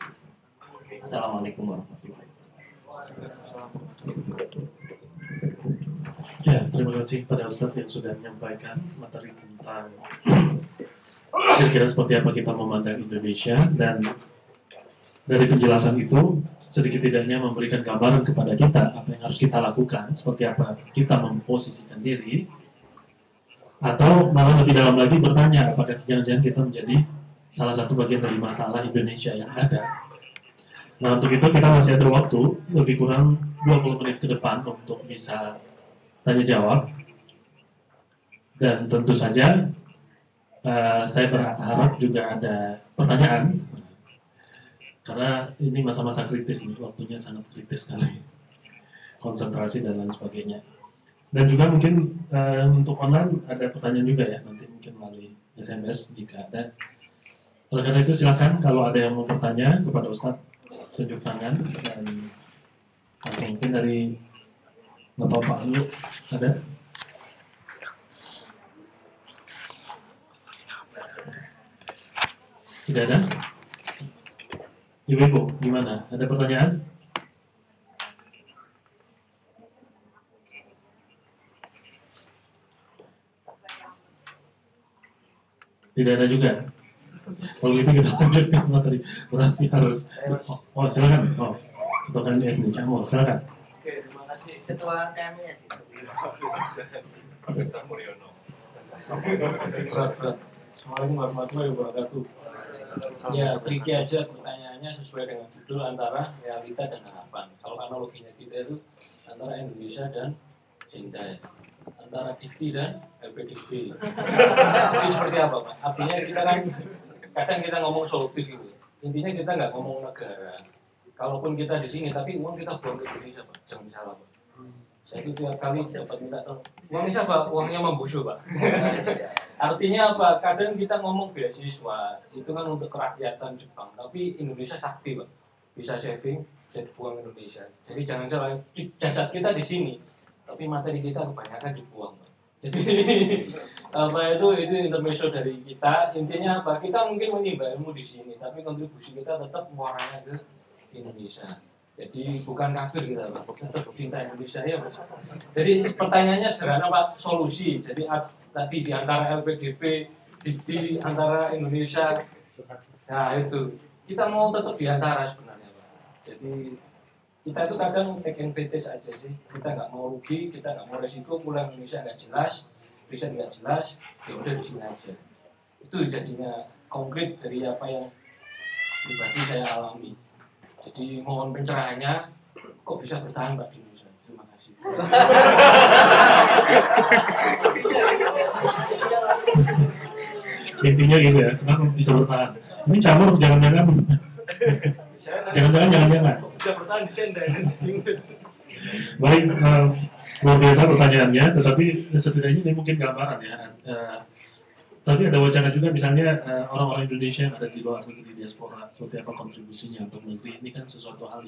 Assalamualaikum warahmatullahi wabarakatuh. Ya, terima kasih pada Ustadz yang sudah menyampaikan materi tentang kira-kira seperti apa kita memandang Indonesia, dan dari penjelasan itu sedikit tidaknya memberikan gambaran kepada kita apa yang harus kita lakukan, seperti apa kita memposisikan diri, atau malah lebih dalam lagi bertanya apakah jangan-jangan kita menjadi salah satu bagian dari masalah Indonesia yang ada. Nah, untuk itu kita masih ada waktu lebih kurang 20 menit ke depan untuk bisa tanya jawab. Dan tentu saja saya berharap juga ada pertanyaan, karena ini masa-masa kritis nih, waktunya sangat kritis sekali, konsentrasi dan lain sebagainya. Dan juga mungkin untuk online ada pertanyaan juga ya, nanti mungkin melalui SMS jika ada. Oleh karena itu silakan kalau ada yang mau bertanya kepada Ustadz, tunjuk tangan, dan mungkin dari Bapak Pak Ayu ada? Tidak ada? Ibu-ibu, gimana? Ada pertanyaan? Tidak ada juga? Kalau gitu kita lanjutkan materi. Berarti harus... Oh, silakan. Oh, ketua KMIS nih, Cak Mul, silakan. Oke, terima kasih. Ketua KMIS. Berat. Assalamualaikum warahmatullahi wabarakatuh. Ya, tricky aja pertanyaannya sesuai dengan judul antara realita dan harapan. Kalau analoginya kita itu antara Indonesia dan Cina, antara dikti dan LPDP. Jadi seperti apa, Pak? Artinya kita kan kadang kita ngomong solutif gitu. Intinya kita nggak ngomong negara. Kalaupun kita di sini, tapi uang kita buang ke Indonesia, Pak. Jangan salah, Pak. Saya itu tiap kali dapat minta tolong. Uangnya siapa? Uangnya Mambusu, Pak. Artinya apa? Kadang kita ngomong beasiswa, itu kan untuk kerakyatan Jepang. Tapi Indonesia sakti, Pak. Bisa saving, jadi buang Indonesia. Jadi jangan salah, jasad kita di sini. Tapi materi kita kebanyakan dibuang, Pak. Jadi apa itu intermezzo dari kita. Intinya apa? Kita mungkin menimba ilmu di sini, tapi kontribusi kita tetap muaranya ke Indonesia. Jadi bukan kafir kita, Pak, tetap cinta Indonesia ya, Pak. Jadi pertanyaannya sederhana, Pak, solusi. Jadi tadi di antara LPDP, di antara Indonesia, nah itu kita mau tetap di antara sebenarnya, Pak. Jadi kita itu kadang take advantage aja sih. Kita nggak mau rugi, kita nggak mau resiko, pulang Indonesia nggak jelas, riset nggak jelas, ya udah di sini aja. Itu jadinya konkret dari apa yang pribadi saya alami. Jadi mohon pencerahannya, kok bisa bertahan Pak di Indonesia? Terima kasih. Intinya gitu ya, kenapa bisa bertahan? Ini campur jangan-jangan. Jangan-jangan. Bisa bertahan di Senda. Baik, luar biasa pertanyaannya, tetapi setidaknya ini mungkin gambaran ya. Tapi ada wacana juga misalnya orang-orang Indonesia yang ada di luar negeri diaspora, seperti apa kontribusinya untuk negeri, ini kan sesuatu hal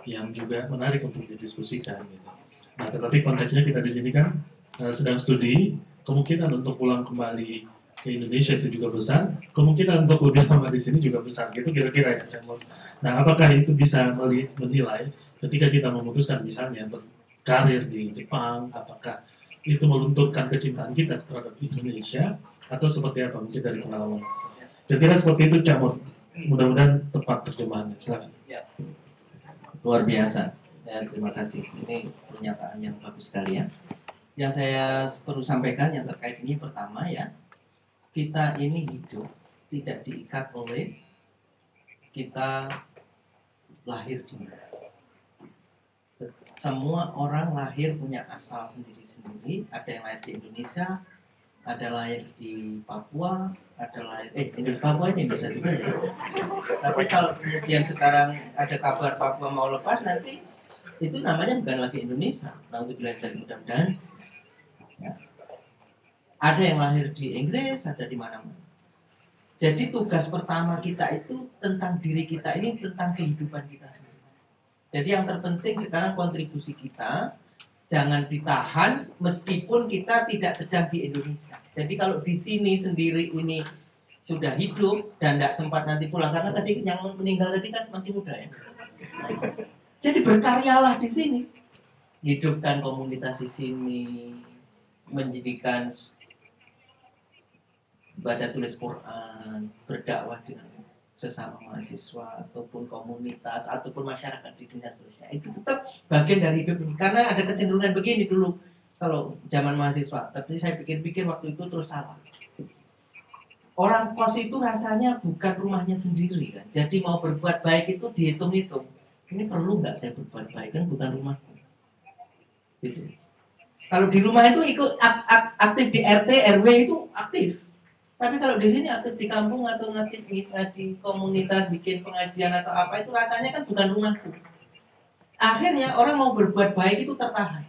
yang juga menarik untuk didiskusikan gitu. Nah, tetapi konteksnya kita di sini kan sedang studi, kemungkinan untuk pulang kembali ke Indonesia itu juga besar, kemungkinan untuk lebih lama di sini juga besar, gitu kira-kira ya, Cak Mul. Nah, apakah itu bisa menilai ketika kita memutuskan misalnya berkarir di Jepang, apakah itu melunturkan kecintaan kita terhadap Indonesia, atau seperti apa mungkin dari pengalaman? Kira-kira seperti itu, Cak Mul. Mudah-mudahan tepat terjemahannya. Silakan. Ya. Luar biasa. Ya, terima kasih. Ini pernyataan yang bagus sekali ya. Yang saya perlu sampaikan yang terkait ini pertama ya, kita ini hidup tidak diikat oleh kita lahir di mana. Semua orang lahir punya asal sendiri-sendiri. Ada yang lahir di Indonesia, ada lahir di Papua, ada lahir Indonesia Papua ini bisa juga ya. Tapi kalau kemudian sekarang ada kabar Papua mau lepas, nanti itu namanya bukan lagi Indonesia. Nah, untuk belajar mudah-mudahan ya. Ada yang lahir di Inggris, ada di mana-mana. Jadi tugas pertama kita itu tentang diri kita ini, tentang kehidupan kita sendiri. Jadi yang terpenting sekarang kontribusi kita jangan ditahan meskipun kita tidak sedang di Indonesia. Jadi kalau di sini sendiri ini sudah hidup dan tidak sempat nanti pulang, karena tadi yang meninggal tadi kan masih muda ya. Jadi berkaryalah di sini, hidupkan komunitas di sini, menjadikan baca tulis Quran, berdakwah dengan sesama mahasiswa ataupun komunitas ataupun masyarakat di sini dan seterusnya. Itu tetap bagian dari hidup ini. Karena ada kecenderungan begini dulu kalau zaman mahasiswa. Tapi saya pikir-pikir waktu itu terus salah. Orang kos itu rasanya bukan rumahnya sendiri kan. Jadi mau berbuat baik itu dihitung-hitung. Ini perlu nggak saya berbuat baik, kan bukan rumahku. Gitu. Kalau di rumah itu ikut aktif di RT, RW itu aktif. Tapi kalau di sini aktif di kampung atau aktif di komunitas, bikin pengajian atau apa, itu rasanya kan bukan rumahku. Akhirnya orang mau berbuat baik itu tertahan.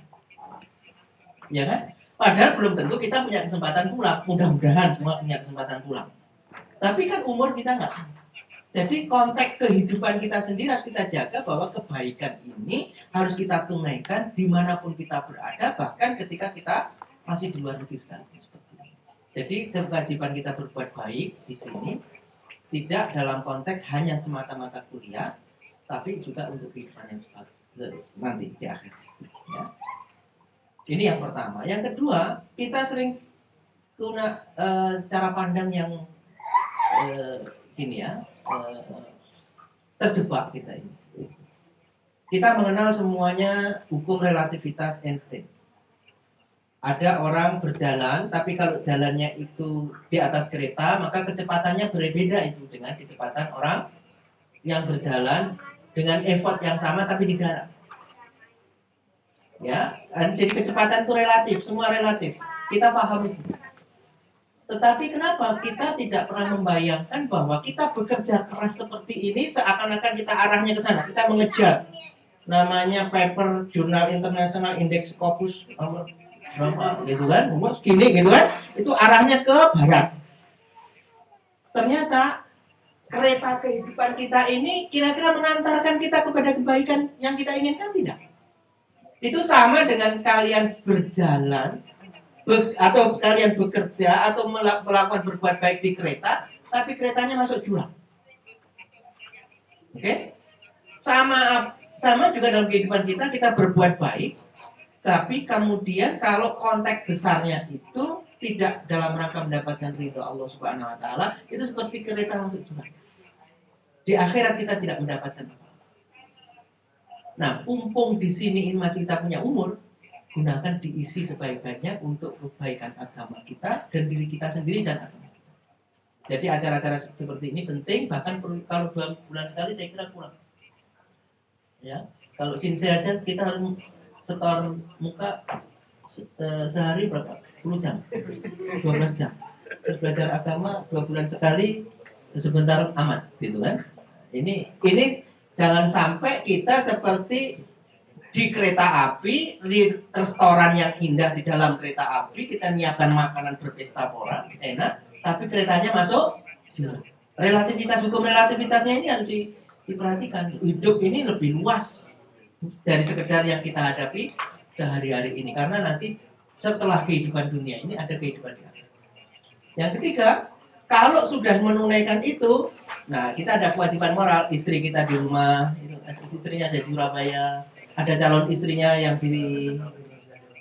Ya kan? Padahal belum tentu kita punya kesempatan pulang. Mudah-mudahan semua punya kesempatan pulang. Tapi kan umur kita nggak. Jadi konteks kehidupan kita sendiri harus kita jaga bahwa kebaikan ini harus kita tunaikan dimanapun kita berada, bahkan ketika kita masih di luar negeri sekalipun. Jadi kewajiban kita berbuat baik di sini tidak dalam konteks hanya semata-mata kuliah, tapi juga untuk kehidupan yang nanti di akhir. Ya. Ini yang pertama. Yang kedua, kita sering guna cara pandang yang gini ya, terjebak kita ini. Kita mengenal semuanya hukum relativitas Einstein. Ada orang berjalan, tapi kalau jalannya itu di atas kereta, maka kecepatannya berbeda itu dengan kecepatan orang yang berjalan dengan effort yang sama tapi di darat. Ya, jadi kecepatan itu relatif, semua relatif. Kita paham itu. Tetapi kenapa kita tidak pernah membayangkan bahwa kita bekerja keras seperti ini seakan-akan kita arahnya ke sana, kita mengejar namanya paper jurnal internasional indeks Scopus berapa gitu kan, segini gitu kan, itu arahnya ke barat. Ternyata kereta kehidupan kita ini kira-kira mengantarkan kita kepada kebaikan yang kita inginkan tidak? Itu sama dengan kalian berjalan atau kalian bekerja atau melakukan berbuat baik di kereta, tapi keretanya masuk jurang. Oke? Sama juga dalam kehidupan kita berbuat baik, tapi kemudian kalau konteks besarnya itu tidak dalam rangka mendapatkan ridho Allah Subhanahu wa taala, itu seperti kereta masuk jurang. Di akhirat kita tidak mendapatkan apa. Nah, mumpung di sini ini masih kita punya umur, gunakan diisi sebaik-baiknya untuk kebaikan agama kita dan diri kita sendiri dan agama kita. Jadi acara-acara seperti ini penting, bahkan kalau 2 bulan sekali saya kira kurang. Ya, kalau sinse aja kita harus setor muka sehari berapa? 10 jam, 12 jam. Terus belajar agama 2 bulan sekali, sebentar amat, gitu kan? Ini jangan sampai kita seperti di kereta api, di restoran yang indah di dalam kereta api, kita nyiapkan makanan berpesta pora, enak, tapi keretanya masuk zero. Relativitas, hukum relativitasnya ini harus diperhatikan. Hidup ini lebih luas dari sekedar yang kita hadapi sehari-hari ini, karena nanti setelah kehidupan dunia ini ada kehidupan di akhirat. Yang ketiga, kalau sudah menunaikan itu, nah kita ada kewajiban moral. Istri kita di rumah, itu istrinya ada di Surabaya, ada calon istrinya yang di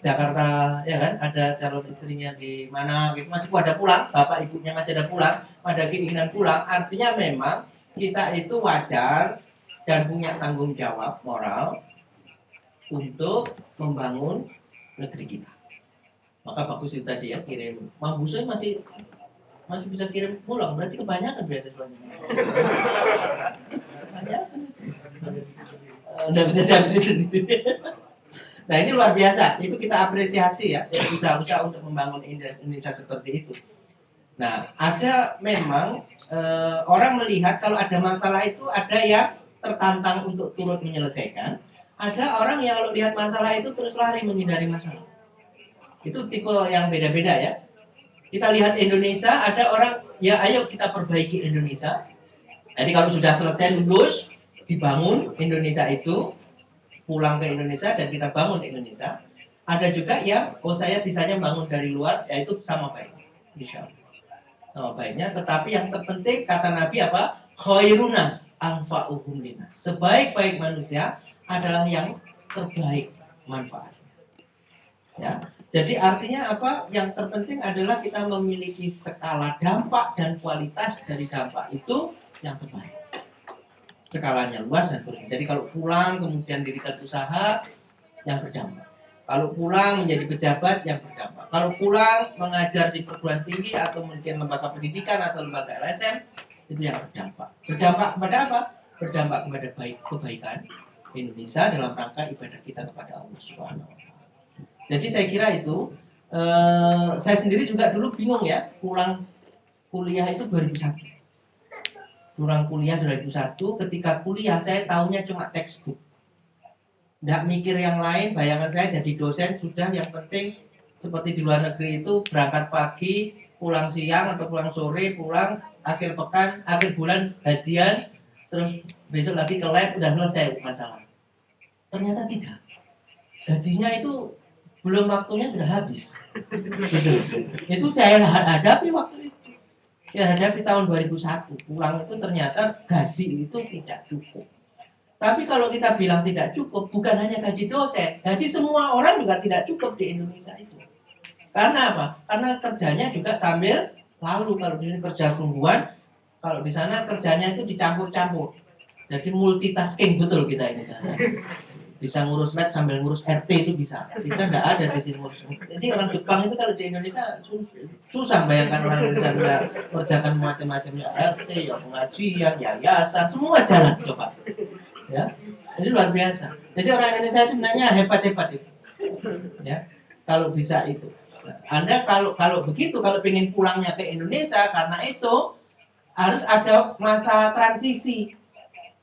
Jakarta, ya kan? Ada calon istrinya di mana? Gitu masih pada pulang, bapak ibunya masih ada pulang, pada keinginan pulang. Artinya memang kita itu wajar dan punya tanggung jawab moral untuk membangun negeri kita. Maka bagus itu tadi ya, kirim. Mang Busoy masih bisa kirim pulang, berarti kebanyakan beasiswanya. Kebanyakan itu. Nggak bisa jawab sendiri. Nah ini luar biasa, itu kita apresiasi ya, usaha-usaha untuk membangun Indonesia seperti itu. Nah ada memang orang melihat kalau ada masalah itu ada yang tertantang untuk turut menyelesaikan, ada orang yang kalau lihat masalah itu terus lari menghindari masalah. Itu tipe yang beda-beda ya. Kita lihat Indonesia, ada orang, ya ayo kita perbaiki Indonesia. Jadi kalau sudah selesai lulus, dibangun Indonesia itu, pulang ke Indonesia dan kita bangun Indonesia. Ada juga yang, saya bisanya bangun dari luar, yaitu sama baiknya, insya Allah. Sama baiknya, tetapi yang terpenting, kata Nabi apa? Khairunas anfa'uhum linas. Sebaik-baik manusia adalah yang terbaik manfaatnya. Ya. Jadi artinya apa? Yang terpenting adalah kita memiliki skala dampak dan kualitas dari dampak itu yang terbaik. Skalanya luas dan seterusnya. Jadi kalau pulang kemudian dirikan usaha yang berdampak. Kalau pulang menjadi pejabat yang berdampak. Kalau pulang mengajar di perguruan tinggi atau mungkin lembaga pendidikan atau lembaga LSM itu yang berdampak. Berdampak kepada apa? Berdampak kepada kebaikan Indonesia dalam rangka ibadah kita kepada Allah Subhanahu wa Ta'ala. Jadi saya kira itu saya sendiri juga dulu bingung ya, pulang kuliah itu 2001. Pulang kuliah 2001, ketika kuliah saya tahunya cuma textbook. Nggak mikir yang lain, bayangan saya jadi dosen sudah yang penting seperti di luar negeri itu berangkat pagi, pulang siang atau pulang sore, pulang akhir pekan, akhir bulan gajian, terus besok lagi ke lab udah selesai masalah. Ternyata tidak. Gajinya itu belum waktunya sudah habis. Itu saya hadapi waktu itu. Saya hadapi tahun 2001. Pulang itu ternyata gaji itu tidak cukup. Tapi kalau kita bilang tidak cukup, bukan hanya gaji dosen, gaji semua orang juga tidak cukup di Indonesia itu. Karena apa? Karena kerjanya juga sambil lalu. Kalau di sini kerja sungguhan, kalau di sana kerjanya itu dicampur-campur. Jadi multitasking betul kita ini. Bisa ngurus lab sambil ngurus RT itu bisa. Kita nggak ada di sini ngurus. Jadi orang Jepang itu kalau di Indonesia susah bayangkan orang Indonesia bisa kerjakan macam-macam ya RT, ya pengajian, yayasan, semua jalan coba. Ya, jadi luar biasa. Jadi orang Indonesia itu sebenarnya hebat-hebat itu. Ya, kalau bisa itu. Anda kalau begitu, kalau ingin pulangnya ke Indonesia, karena itu harus ada masa transisi.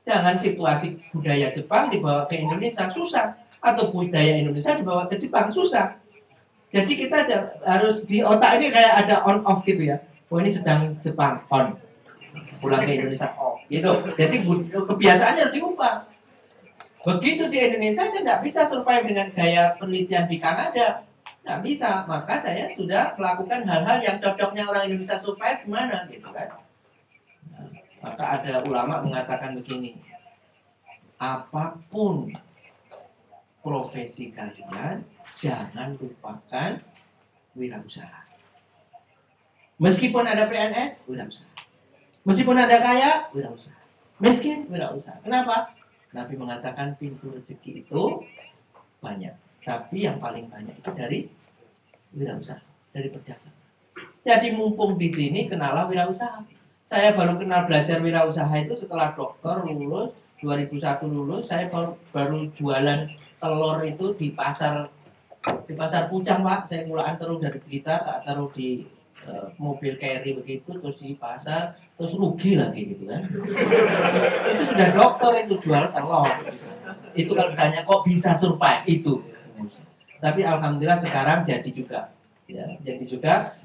Jangan situasi budaya Jepang dibawa ke Indonesia susah, atau budaya Indonesia dibawa ke Jepang susah. Jadi kita harus di otak ini kayak ada on off gitu ya. Oh ini sedang Jepang on, pulang ke Indonesia off gitu. Jadi kebiasaannya harus diubah. Begitu di Indonesia saya tidak bisa survive dengan gaya penelitian di Kanada, tidak bisa. Maka saya sudah melakukan hal-hal yang cocoknya orang Indonesia survive gimana gitu kan. Maka ada ulama mengatakan begini, apapun profesi kalian, jangan lupakan wirausaha. Meskipun ada PNS, wirausaha. Meskipun ada kaya, wirausaha. Miskin, wirausaha. Kenapa? Nabi mengatakan pintu rezeki itu banyak, tapi yang paling banyak itu dari wirausaha, dari perdagangan. Jadi mumpung di sini kenalah wirausaha. Saya baru kenal belajar wirausaha itu setelah dokter lulus, 2001 lulus, saya baru jualan telur itu di pasar Pucang Pak. Saya pulaan terus dari Blitar, tak taruh di mobil carry begitu, terus di pasar, terus rugi lagi gitu kan. Itu sudah dokter itu jual telur. Itu kalau ditanya kok bisa survive itu. Tapi alhamdulillah sekarang jadi juga, ya, jadi juga.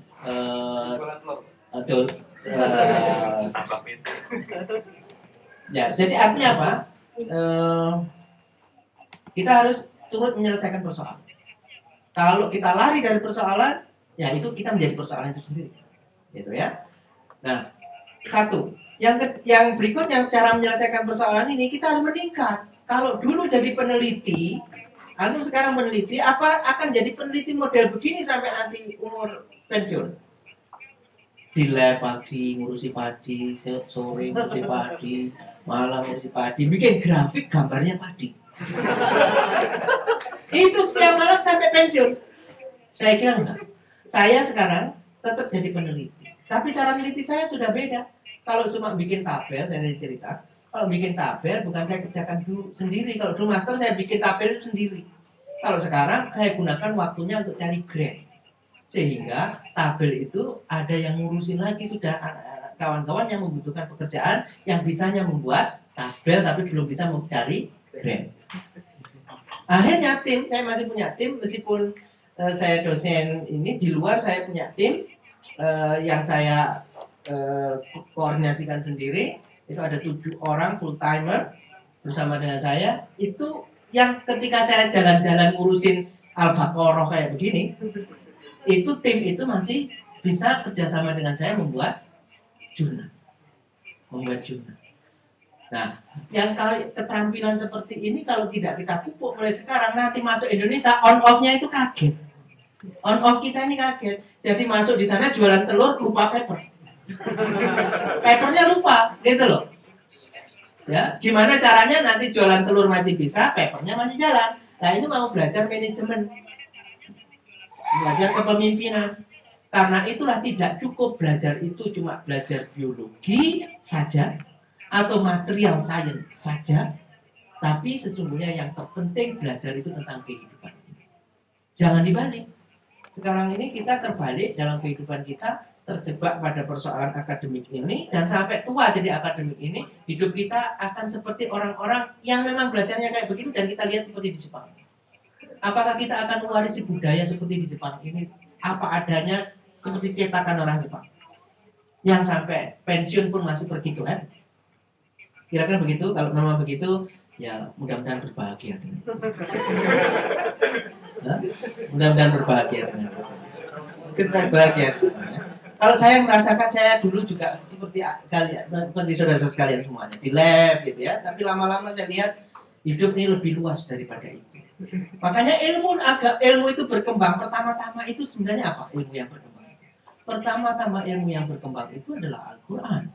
Ya, jadi artinya apa? Kita harus turut menyelesaikan persoalan. Kalau kita lari dari persoalan, ya itu kita menjadi persoalan itu sendiri, gitu ya. Nah, satu, yang berikutnya cara menyelesaikan persoalan ini kita harus meningkat. Kalau dulu jadi peneliti, atau sekarang peneliti, apa akan jadi peneliti model begini sampai nanti umur pensiun? Di lab pagi ngurusi padi, sore ngurusi padi, malam ngurusi padi, bikin grafik gambarnya padi. Itu siang malam sampai pensiun. Saya kira enggak. Saya sekarang tetap jadi peneliti, tapi cara meneliti saya sudah beda. Kalau cuma bikin tabel, saya cerita. Kalau bikin tabel bukan saya kerjakan dulu sendiri. Kalau dulu master saya bikin tabel itu sendiri. Kalau sekarang saya gunakan waktunya untuk cari grade. Sehingga tabel itu ada yang ngurusin lagi, sudah kawan-kawan yang membutuhkan pekerjaan yang bisanya membuat tabel tapi belum bisa mencari grade. Akhirnya tim, saya masih punya tim meskipun saya dosen ini di luar, saya punya tim yang saya koordinasikan sendiri. Itu ada 7 orang full timer bersama dengan saya. Itu yang ketika saya jalan-jalan ngurusin Al-Baqarah kayak begini, itu tim itu masih bisa kerjasama dengan saya membuat jurnal. Nah, yang keterampilan seperti ini kalau tidak kita pupuk mulai sekarang, nanti masuk Indonesia on off-nya itu kaget. On off kita ini kaget. Jadi masuk di sana jualan telur lupa paper. Papernya lupa, gitu loh. Ya, gimana caranya nanti jualan telur masih bisa, papernya masih jalan. Nah, ini mau belajar manajemen. Belajar kepemimpinan. Karena itulah tidak cukup belajar itu cuma belajar biologi saja atau material science saja, tapi sesungguhnya yang terpenting belajar itu tentang kehidupan. Jangan dibalik. Sekarang ini kita terbalik dalam kehidupan kita, terjebak pada persoalan akademik ini, dan sampai tua jadi akademik ini, hidup kita akan seperti orang-orang yang memang belajarnya kayak begitu, dan kita lihat seperti di Jepang. Apakah kita akan mewarisi budaya seperti di Jepang ini? Apa adanya seperti cetakan orang Jepang yang sampai pensiun pun masih pergi ke lab? Kira-kira begitu. Kalau memang begitu, ya mudah-mudahan berbahagia dengan itu. Mudah-mudahan berbahagia dengan itu. Kita bahagia. Kalau saya merasakan, saya dulu juga seperti kalian, seperti saudara sekalian semuanya di lab gitu ya. Tapi lama-lama saya lihat hidup ini lebih luas daripada itu. Makanya ilmu itu berkembang. Pertama-tama itu sebenarnya apa? Ilmu yang berkembang. Pertama-tama ilmu yang berkembang itu adalah Al-Quran.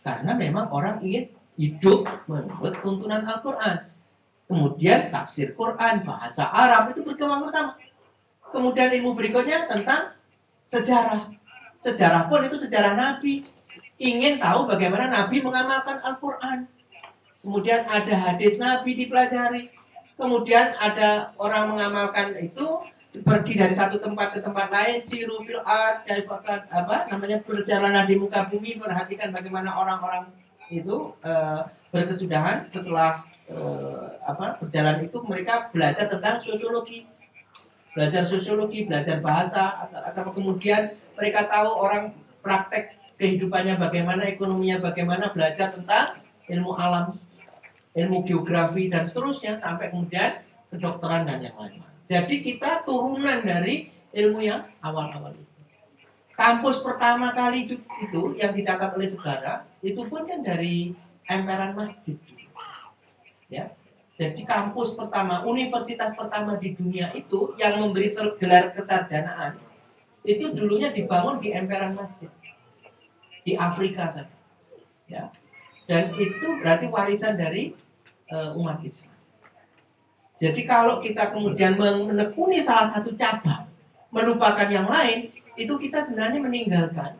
Karena memang orang ingin hidup menurut tuntunan Al-Quran. Kemudian tafsir Quran, bahasa Arab itu berkembang pertama. Kemudian ilmu berikutnya tentang sejarah. Sejarah pun itu sejarah Nabi. Ingin tahu bagaimana Nabi mengamalkan Al-Quran. Kemudian ada hadis Nabi dipelajari. Kemudian ada orang mengamalkan itu, pergi dari satu tempat ke tempat lain, siru fil ard, perjalanan di muka bumi, perhatikan bagaimana orang-orang itu berkesudahan setelah berjalan itu, mereka belajar tentang sosiologi, belajar bahasa, kemudian mereka tahu orang praktek kehidupannya bagaimana, ekonominya bagaimana, belajar tentang ilmu alam, ilmu geografi dan seterusnya, sampai kemudian kedokteran dan yang lain. Jadi kita turunan dari ilmu yang awal-awal itu. Kampus pertama kali itu yang dicatat oleh sejarah itu pun kan dari emperan masjid. Ya. Jadi kampus pertama, universitas pertama di dunia itu yang memberi gelar kesarjanaan itu dulunya dibangun di emperan masjid di Afrika sana. Ya. Dan itu berarti warisan dari umat Islam. Jadi kalau kita kemudian menekuni salah satu cabang, melupakan yang lain, itu kita sebenarnya meninggalkan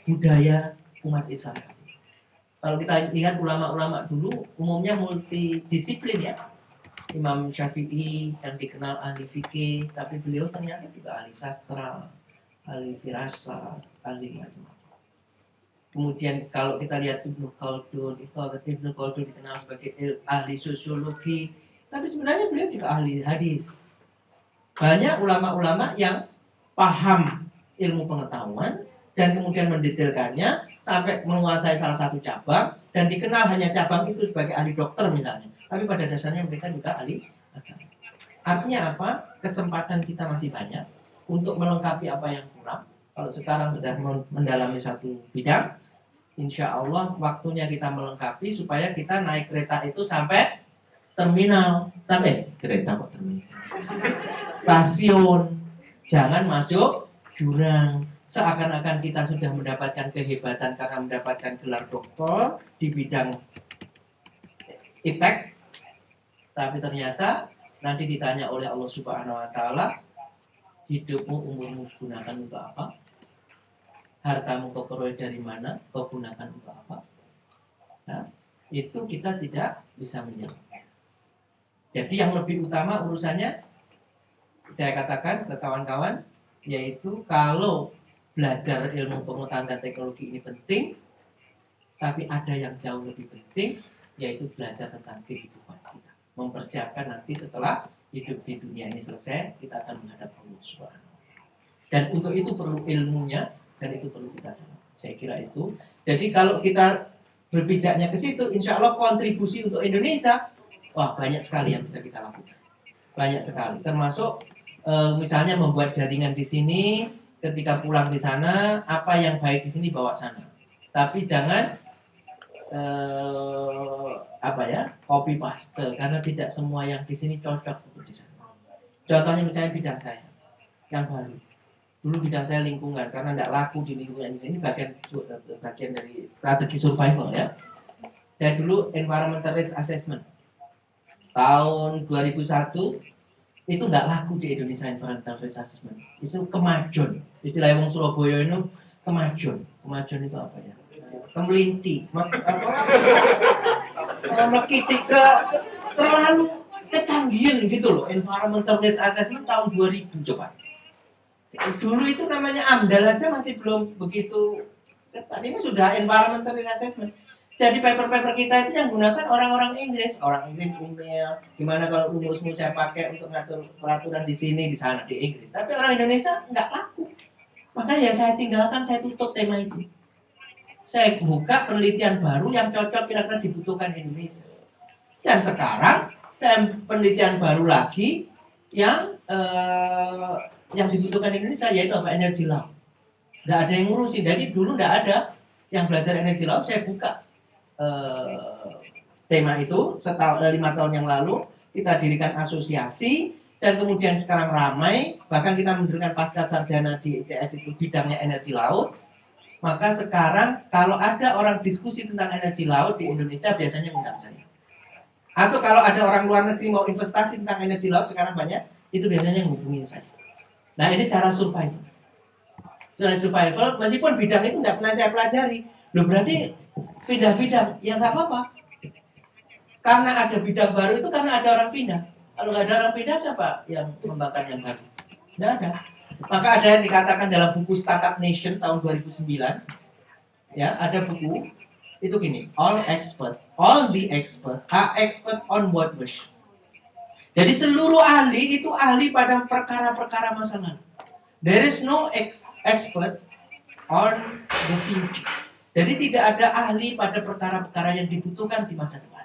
budaya umat Islam. Kalau kita lihat ulama-ulama dulu, umumnya multidisiplin ya. Imam Syafi'i yang dikenal ahli fikih, tapi beliau ternyata juga ahli sastra, ahli firasat, ahli macam-macam. Kemudian kalau kita lihat Ibnu Khaldun, Ibnu Khaldun dikenal sebagai ahli sosiologi, tapi sebenarnya beliau juga ahli hadis. Banyak ulama-ulama yang paham ilmu pengetahuan dan kemudian mendetailkannya sampai menguasai salah satu cabang dan dikenal hanya cabang itu sebagai ahli dokter misalnya. Tapi pada dasarnya mereka juga ahli agama. Artinya apa? Kesempatan kita masih banyak untuk melengkapi apa yang kurang. Kalau sekarang sudah mendalami satu bidang, insya Allah waktunya kita melengkapi supaya kita naik kereta itu sampai terminal. Kereta kok terminal? Stasiun. Jangan masuk jurang. Seakan-akan kita sudah mendapatkan kehebatan karena mendapatkan gelar doktor di bidang iptek, tapi ternyata nanti ditanya oleh Allah Subhanahu Wa Taala, hidupmu, umurmu gunakan untuk apa? Hartamu kau peroleh dari mana? Kau gunakan untuk apa? Nah, itu kita tidak bisa menjawab. Jadi yang lebih utama urusannya, saya katakan ke kawan-kawan, yaitu kalau belajar ilmu pengetahuan dan teknologi ini penting, tapi ada yang jauh lebih penting, yaitu belajar tentang kehidupan kita. Mempersiapkan nanti setelah hidup di dunia ini selesai, kita akan menghadap Allah Subhanahu. Dan untuk itu perlu ilmunya, dan itu perlu kita dalam. Saya kira itu. Jadi kalau kita berpijaknya ke situ, insya Allah kontribusi untuk Indonesia, wah banyak sekali yang bisa kita lakukan. Banyak sekali. Termasuk misalnya membuat jaringan di sini, ketika pulang di sana, apa yang baik di sini bawa sana. Tapi jangan copy paste, karena tidak semua yang di sini cocok untuk di sana. Contohnya misalnya bidang saya yang baru. Dulu bidang saya lingkungan karena tidak laku di lingkungan ini bagian dari strategi survival ya. Saya dulu environmental risk assessment tahun 2001 itu nggak laku di Indonesia environmental risk assessment. Itu kemajon. Istilah wong Surabaya itu kemajon. Kemajon itu apa ya? Kemelinti. Mekitik terlalu kecanggihan gitu loh. Environmental risk assessment tahun 2000 coba. Dulu itu namanya AMDAL aja masih belum begitu ketat. Ini sudah environmental risk assessment. Jadi paper-paper kita itu yang gunakan orang-orang Inggris email. Gimana kalau rumusmu saya pakai untuk ngatur peraturan di sini, di sana, di Inggris. Tapi orang Indonesia nggak laku. Makanya ya saya tinggalkan, saya tutup tema itu. Saya buka penelitian baru yang cocok kira-kira dibutuhkan Indonesia. Dan sekarang saya penelitian baru lagi yang dibutuhkan Indonesia yaitu apa? Energi laut. Nggak ada yang ngurusin. Jadi dulu nggak ada yang belajar energi laut. Saya buka tema itu 5 tahun yang lalu kita dirikan asosiasi dan kemudian sekarang ramai, bahkan kita mendirikan pasca sarjana di ITS itu bidangnya energi laut. Maka sekarang kalau ada orang diskusi tentang energi laut di Indonesia biasanya undang saya. Atau kalau ada orang luar negeri mau investasi tentang energi laut sekarang banyak, itu biasanya menghubungi saya. Nah ini cara survival. Cara survival meskipun bidang itu nggak pernah saya pelajari. Loh berarti pindah bidang, ya nggak apa-apa. Karena ada bidang baru itu karena ada orang pindah. Kalau nggak ada orang pindah, siapa yang membakar yang tadi? Nggak ada. Maka ada yang dikatakan dalam buku Startup Nation tahun 2009, ya ada buku itu gini, all the expert are expert on what was. Jadi seluruh ahli itu ahli pada perkara-perkara masa lalu. There is no expert on the future. Jadi tidak ada ahli pada perkara-perkara yang dibutuhkan di masa depan.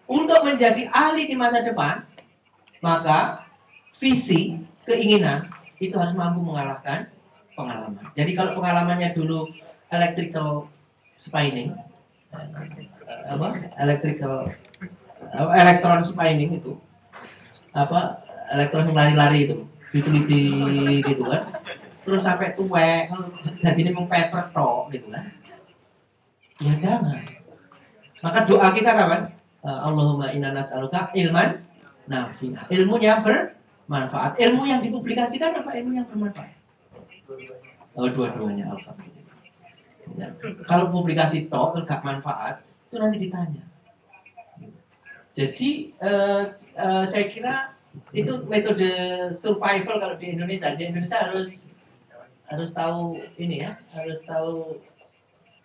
Untuk menjadi ahli di masa depan, maka visi, keinginan, itu harus mampu mengalahkan pengalaman. Jadi kalau pengalamannya dulu electrical spinning, elektron spinning itu, elektron yang lari-lari itu, diteliti gitu kan. Terus sampai tuwek, jadi ini mengpaper tok gitu kan. Ya jangan. Maka doa kita kapan? Allahumma inna nas'aluka ilman nafi'ah. Ilmunya bermanfaat. Ilmu yang dipublikasikan apa ilmu yang bermanfaat? Oh, dua-duanya alhamdulillah. Ya. Kalau publikasi tok enggak manfaat, itu nanti ditanya. Jadi saya kira itu metode survival kalau di Indonesia. Di Indonesia harus tahu ini ya, harus tahu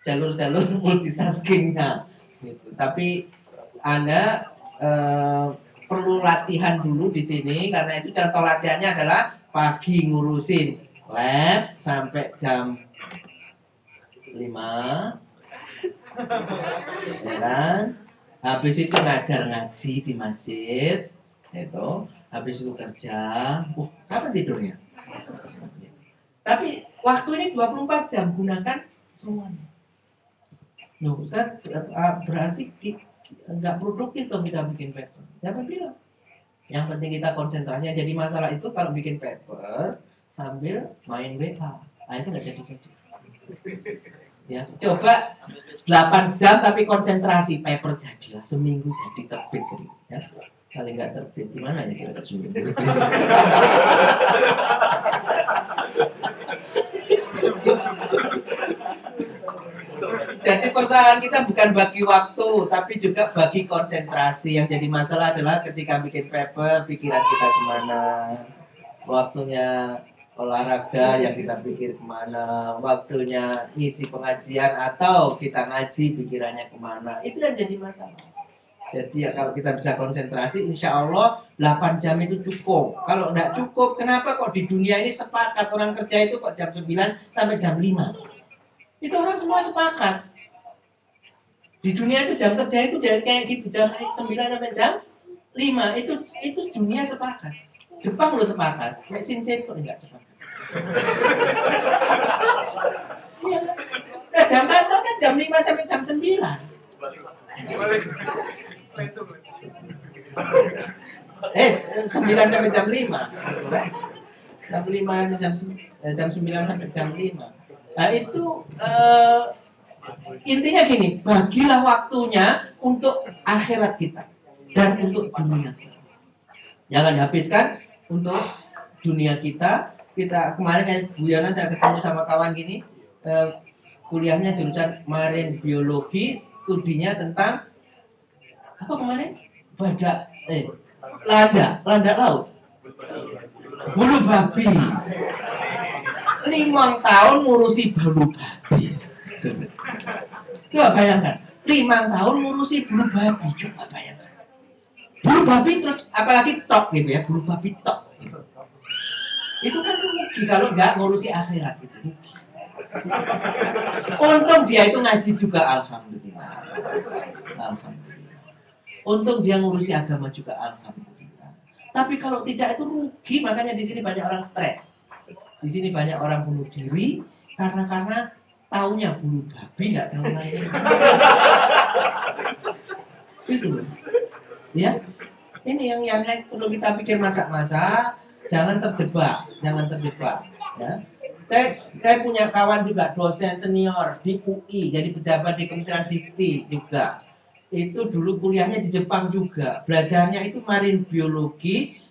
jalur-jalur multitaskingnya gitu. Tapi Anda perlu latihan dulu di sini karena itu contoh latihannya adalah pagi ngurusin lab sampai jam 5 ya kan? Habis itu ngajar ngaji di masjid itu, habis itu kerja. Kapan tidurnya? Tapi waktu ini 24 jam, gunakan semuanya. Loh, Ustaz, berarti nggak produktif dong kita bikin paper. Siapa bilang? Yang penting kita konsentrasinya. Jadi masalah itu kalau bikin paper sambil main WA, itu nggak jadi-jadi. Ya, coba 8 jam tapi konsentrasi, paper jadilah, seminggu jadi terbit ya. Kali nggak terbit gimana ya kira-kira seminggu. Jadi persoalan kita bukan bagi waktu, tapi juga bagi konsentrasi. Yang jadi masalah adalah ketika bikin paper, pikiran kita kemana, waktunya olahraga yang kita pikir kemana, waktunya ngisi pengajian atau kita ngaji pikirannya kemana, itu yang jadi masalah. Jadi ya kalau kita bisa konsentrasi, insya Allah 8 jam itu cukup. Kalau tidak cukup, kenapa kok di dunia ini sepakat orang kerja itu kok jam 9 sampai jam 5? Itu orang semua sepakat. Di dunia itu jam kerja itu jadi kayak gitu, jam 9 sampai jam 5 itu dunia sepakat. Jepang lo sepakat, Meksiko kok enggak sepakat. Iya. Nah, jam kantor kan jam 5 sampai jam 9. 9 sampai jam 5 gitu kan. Jam 5 sampai jam 9 sampai jam 5. Nah itu intinya gini, bagilah waktunya untuk akhirat kita dan untuk dunia kita. Jangan habiskan untuk dunia kita. Kita kemarin kayak Bu Yana saya ketemu sama kawan gini, kuliahnya jurusan marine biologi, studinya tentang apa kemarin? Lada laut. Bulu babi. 5 tahun ngurusi bulu babi. Coba bayangkan, 5 tahun ngurusi bulu babi. Coba bayangkan. Bulu babi terus apalagi tok gitu ya, bulu babi tok. Gitu. Itu kan rugi kalau nggak ngurusi akhirat itu rugi. Untung dia itu ngaji juga, alhamdulillah. Alhamdulillah. Untung dia ngurusi agama juga, alhamdulillah. Tapi kalau tidak itu rugi, makanya di sini banyak orang stres. Di sini banyak orang bunuh diri karena taunya bulu babi, nggak tahu lagi. Itu loh. Ya, ini yang perlu kita pikir masak-masak. Jangan terjebak. Ya. Saya punya kawan juga dosen senior di UI, jadi pejabat di Kementerian Dikti juga. Itu dulu kuliahnya di Jepang juga. Belajarnya itu marine biologi,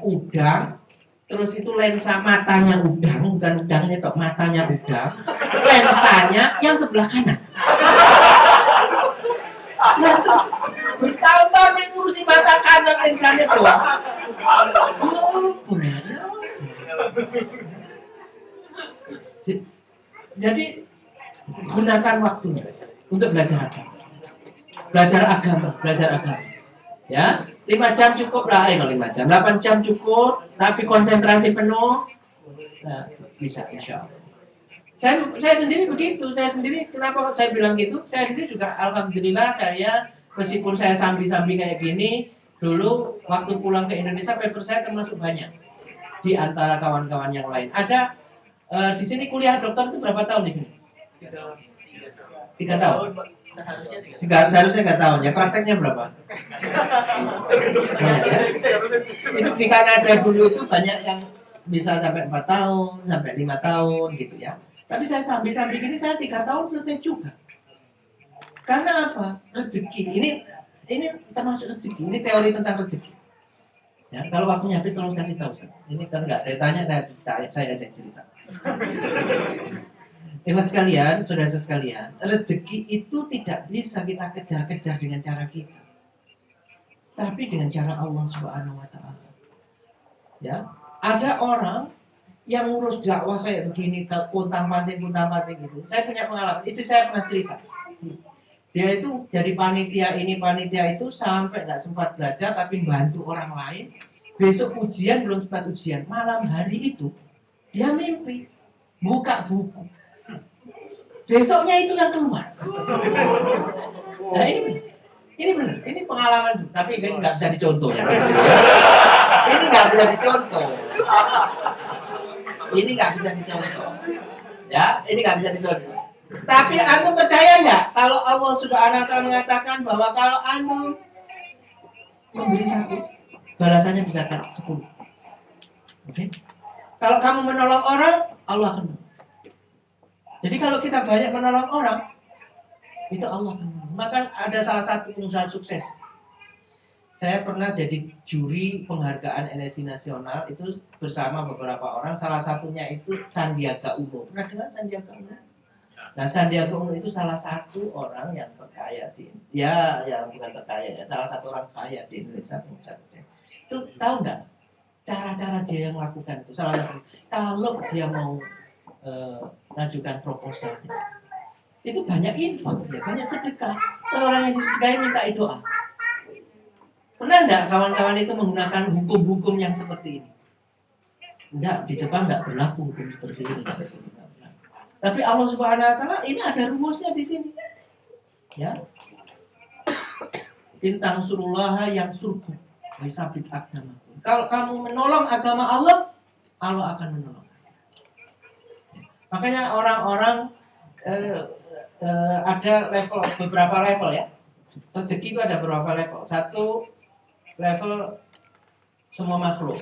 udang. Terus itu lensa matanya udang, bukan udangnya dok, matanya udang. Lensanya yang sebelah kanan. Nah terus bertahun-tahun ngurusi mata kanan lensanya doang. Jadi gunakan waktunya untuk belajar agama. Ya, 5 jam cukup lah, 5 jam, 8 jam cukup, tapi konsentrasi penuh, nah, bisa insya Allah. Saya sendiri begitu, kenapa saya bilang gitu? Saya sendiri juga alhamdulillah meskipun saya sambi-sambi kayak gini, dulu waktu pulang ke Indonesia paper saya termasuk banyak di antara kawan-kawan yang lain. Ada di sini kuliah dokter itu berapa tahun di sini? 3 tahun. Seharusnya 3 tahun ya. Prakteknya berapa? Banyak, ya? Itu di Kanada dulu itu banyak yang bisa sampai 4 tahun, sampai 5 tahun gitu ya. Tapi saya sambil gini saya 3 tahun selesai juga. Karena apa? Rezeki. Ini termasuk rezeki. Ini teori tentang rezeki. Ya, kalau waktunya habis tolong kasih tahu. Ini kan enggak saya tanya saya aja cerita. Teman sekalian, saudara sekalian, rezeki itu tidak bisa kita kejar-kejar dengan cara kita, tapi dengan cara Allah Subhanahu Wa Taala. Ya, ada orang yang ngurus dakwah kayak begini, puntang-panting gitu. Saya punya pengalaman, istri saya pernah cerita. Dia itu jadi panitia itu sampai nggak sempat belajar, tapi bantu orang lain. Besok ujian belum sempat ujian, malam hari itu dia mimpi buka buku. Besoknya itu yang keluar. Nah ini benar, ini pengalaman, tapi ini nggak bisa dicontoh ya. Ini nggak bisa dicontoh. Ya, ini nggak bisa dicontoh. Tapi antum percaya nggak kalau Allah Subhanahu Wa Taala mengatakan bahwa kalau antum memberi 1, balasannya bisa 10. Oke? Kalau kamu menolong orang, Allah akan menolong. Jadi kalau kita banyak menolong orang, itu Allah akan menolong. Maka ada salah satu pengusaha sukses. Saya pernah jadi juri penghargaan energi nasional itu bersama beberapa orang. Salah satunya itu Sandiaga Uno. Pernah dengar Sandiaga Uno? Nah, Sandiaga Uno itu salah satu orang yang terkaya di Indonesia. Ya, bukan terkaya ya, salah satu orang kaya di Indonesia. Itu tahu nggak cara-cara dia yang melakukan itu? Salah satu, kalau dia mau mengajukan proposal, itu banyak infak, ya, banyak sedekah. Kalau orang yang disedekahi minta doa. Pernah enggak kawan-kawan itu menggunakan hukum-hukum yang seperti ini? Enggak, di Jepang enggak berlaku hukum seperti ini. Tapi Allah Subhanahu Wa Taala ini ada rumusnya di sini. Ya. Intang surullah yang surga, sabit agama. Kalau kamu menolong agama Allah, Allah akan menolong. Makanya orang-orang ada beberapa level ya. Rezeki itu ada beberapa level. Satu level semua makhluk.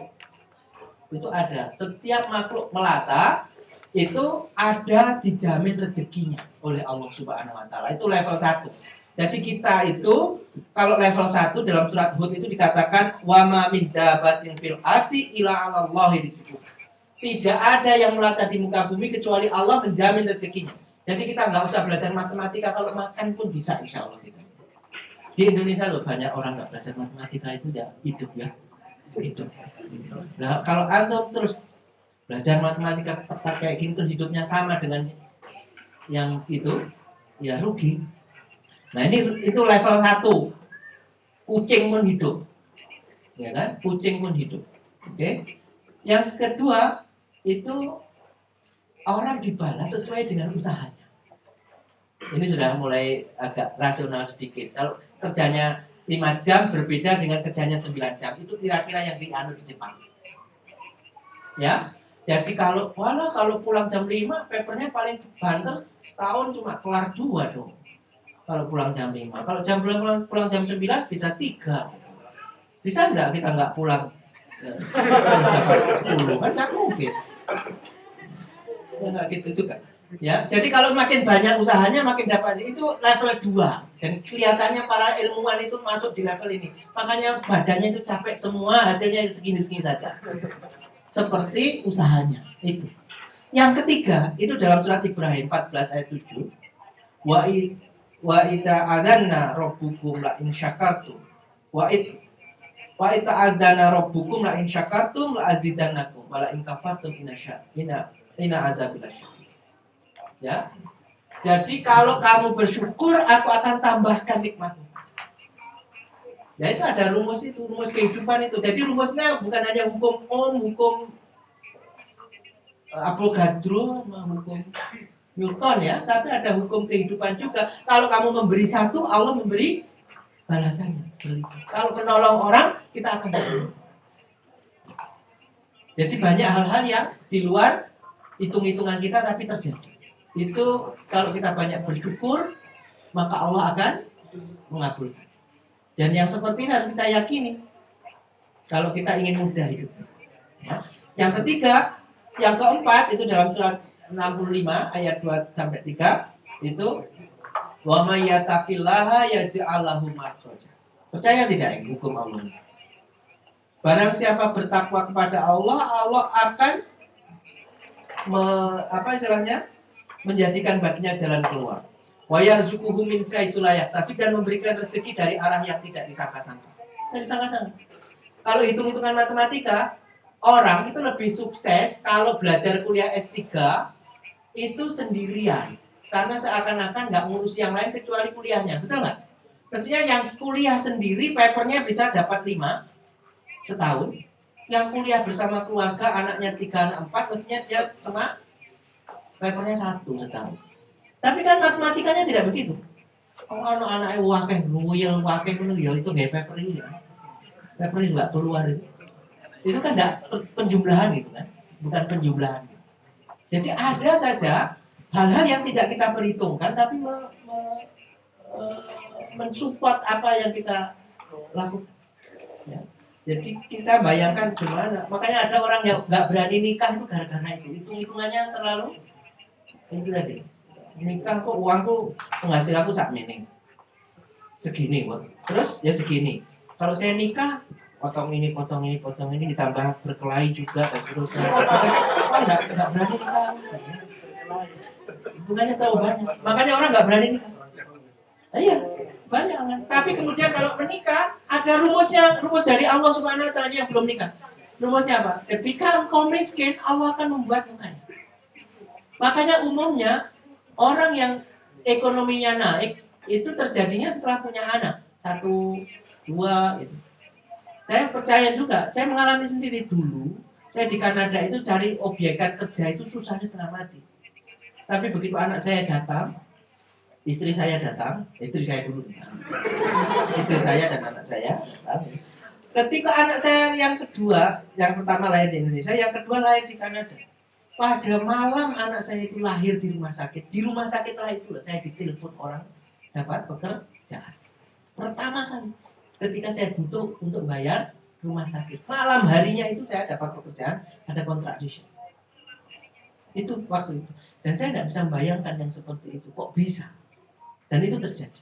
Itu ada. Setiap makhluk melata itu ada dijamin rezekinya oleh Allah Subhanahu wa taala. Itu level 1. Jadi kita itu kalau level 1 dalam surat Hud itu dikatakan wa ma min dabatin fil ardi illa 'alallahi rizquha. Tidak ada yang melata di muka bumi kecuali Allah menjamin rezekinya. Jadi kita nggak usah belajar matematika, kalau makan pun bisa insya Allah kita. Di Indonesia loh banyak orang nggak belajar matematika itu ya hidup ya. Hidup. Nah, kalau antum terus belajar matematika ketat kayak gini terus hidupnya sama dengan yang itu, ya rugi. Nah itu level 1. Kucing pun hidup, ya kan? Kucing pun hidup. Oke. Yang kedua itu orang dibalas sesuai dengan usahanya. Ini sudah mulai agak rasional sedikit. Kalau kerjanya 5 jam berbeda dengan kerjanya 9 jam, itu kira-kira yang dianut di Jepang. Ya. Jadi kalau pulang jam 5, papernya paling banter setahun cuma kelar 2 dong. Kalau pulang jam 5. Kalau pulang jam 9 bisa 3. Bisa enggak kita enggak pulang? Kan enggak mungkin. Ya enggak gitu juga. Ya, jadi kalau makin banyak usahanya makin dapat. Itu level 2. Dan kelihatannya para ilmuwan itu masuk di level ini. Makanya badannya itu capek semua, hasilnya segini-segini saja. Seperti usahanya itu. Yang ketiga itu dalam surat Ibrahim 14 ayat 7. Wa ita adanna rabbukum la in syakartum wa ita adana rabbukum la in syakartum la azidannakum wa la in kafartum ina adzabil syadid. Ya. Jadi kalau kamu bersyukur aku akan tambahkan nikmatmu. Ya itu ada rumus itu, rumus kehidupan itu. Jadi rumusnya bukan hanya hukum hukum Avogadro, hukum Newton ya, tapi ada hukum kehidupan juga. Kalau kamu memberi satu, Allah memberi balasannya. Kalau menolong orang, kita akan menolong. Jadi banyak hal-hal yang di luar hitung-hitungan kita tapi terjadi. Itu kalau kita banyak bersyukur, maka Allah akan mengabulkan. Dan yang seperti ini harus kita yakini. Kalau kita ingin mudah hidup. Ya. Yang ketiga, yang keempat itu dalam surat 65 ayat 2 sampai 3 itu wa may yattaqillaha yaj'al lahu makhraja. Percaya tidak ini hukum Allah? Barang siapa bertakwa kepada Allah, Allah akan menjadikan baginya jalan keluar. Wa yarzuquhu min haitsu la yahtasib, dan memberikan rezeki dari arah yang tidak disangka-sangka. Tidak disangka-sangka. Kalau hitung-hitungan matematika, orang itu lebih sukses kalau belajar kuliah S3 itu sendirian. Karena seakan-akan nggak ngurus yang lain kecuali kuliahnya. Betul nggak? Mestinya yang kuliah sendiri, papernya bisa dapat 5 setahun. Yang kuliah bersama keluarga, anaknya 3, 4, mestinya dia cuma papernya 1 setahun. Tapi kan matematikanya tidak begitu. Oh, anak-anaknya wakeh, nguyel, wakeh, itu nggak paper ini. Paper ini nggak keluar itu. Itu kan enggak penjumlahan itu kan, bukan penjumlahan. Jadi ada saja hal-hal yang tidak kita perhitungkan tapi mensupport apa yang kita lakukan. Ya. Jadi kita bayangkan gimana. Makanya ada orang yang nggak berani nikah itu gara-gara itu. Hitung-hitungannya terlalu ini tadi. Nikah kok uangku penghasilan aku sak mining. Segini kok. Terus ya segini. Kalau saya nikah potong ini ditambah berkelahi juga dan seterusnya. Enggak berani nikah. Hitungannya terlalu banyak. Makanya orang nggak berani nikah. Iya, banyak kan. Tapi kemudian kalau menikah ada rumusnya, rumus dari Allah Subhanahu wa taala yang belum nikah. Rumusnya apa? Ketika engkau miskin, Allah akan membuat kaya. Makanya umumnya orang yang ekonominya naik itu terjadinya setelah punya anak 1, 2 gitu. Saya percaya juga, saya mengalami sendiri dulu. Saya di Kanada itu cari obyekan kerja itu susahnya setengah mati. Tapi begitu anak saya datang, istri saya dulu, istri saya dan anak saya datang. Ketika anak saya yang kedua, yang pertama lahir di Indonesia, yang kedua lahir di Kanada. Pada malam anak saya itu lahir di rumah sakit. Di rumah sakit lah itu saya ditelepon orang dapat pekerjaan. Pertama kali ketika saya butuh untuk bayar rumah sakit. Malam harinya itu saya dapat pekerjaan, ada contradiction. Itu waktu itu. Dan saya tidak bisa membayangkan yang seperti itu. Kok bisa? Dan itu terjadi.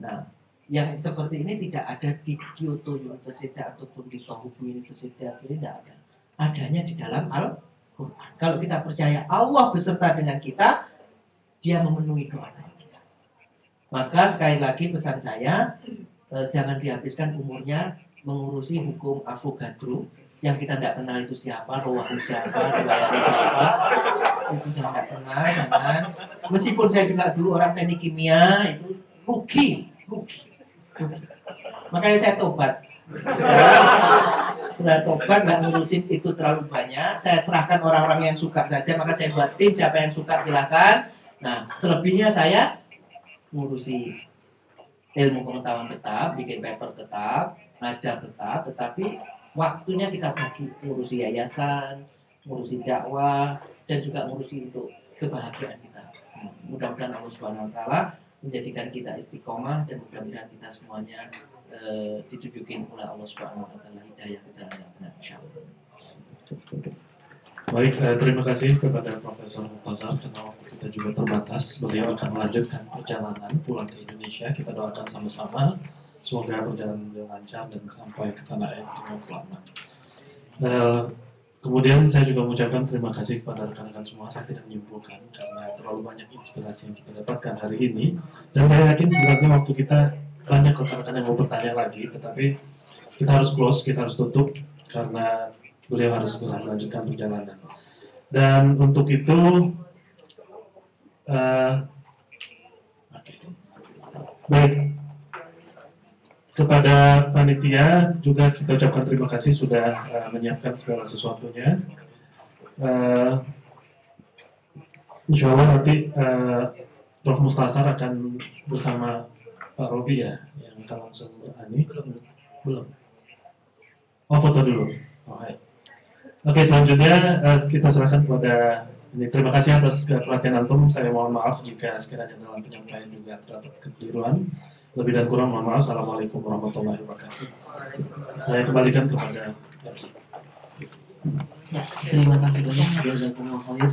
Nah, yang seperti ini tidak ada di Kyoto University ataupun di Tohoku University, ini tidak ada. Adanya di dalam Al-Quran. Kalau kita percaya Allah beserta dengan kita, Dia memenuhi doa kita. Maka sekali lagi pesan saya, jangan dihabiskan umurnya mengurusi hukum Avogadro yang kita tidak kenal itu siapa, Rowahu siapa, riwayatnya siapa, itu jangan tidak kenal, jangan. Meskipun saya juga dulu orang teknik kimia, itu rugi. Makanya saya tobat. Sudah tobat, nggak ngurusin itu terlalu banyak. Saya serahkan orang-orang yang suka saja. Maka saya buat tim, siapa yang suka silakan. Nah, selebihnya saya ngurusi ilmu pengetahuan tetap, bikin paper tetap, ngajar tetap, tetapi waktunya kita bagi ngurusi yayasan, ngurusi dakwah, dan juga ngurusi untuk kebahagiaan kita. Mudah-mudahan Allah Subhanahu Wa Taala menjadikan kita istiqomah dan mudah-mudahan kita semuanya ditunjukin oleh Allah Subhanahu Wa Taala hidayah ke jalan yang benar, insyaallah. Baik, terima kasih kepada Profesor Murtaza karena waktu kita juga terbatas. Beliau akan melanjutkan perjalanan pulang ke Indonesia. Kita doakan sama-sama semoga berjalan lancar dan sampai ke tanah air dengan selamat. Kemudian saya juga mengucapkan terima kasih kepada rekan-rekan semua. Saya tidak menyimpulkan karena terlalu banyak inspirasi yang kita dapatkan hari ini. Dan saya yakin sebenarnya waktu kita banyak rekan-rekan yang mau bertanya lagi, tetapi kita harus close, kita harus tutup karena beliau harus segera melanjutkan perjalanan. Dan untuk itu, baik, kepada panitia juga kita ucapkan terima kasih sudah menyiapkan segala sesuatunya. Insya Allah nanti Prof. Mustasar akan bersama Pak Robi ya, yang akan langsung belum. Oh, foto dulu. Oh, hai. Oke, selanjutnya kita serahkan kepada ini. Terima kasih atas perhatian antum. Saya mohon maaf jika sekiranya dalam penyampaian juga terdapat kekeliruan. Lebih dan kurang mohon maaf. Assalamualaikum warahmatullahi wabarakatuh. Saya kembalikan kepada Ya, terima kasih banyak.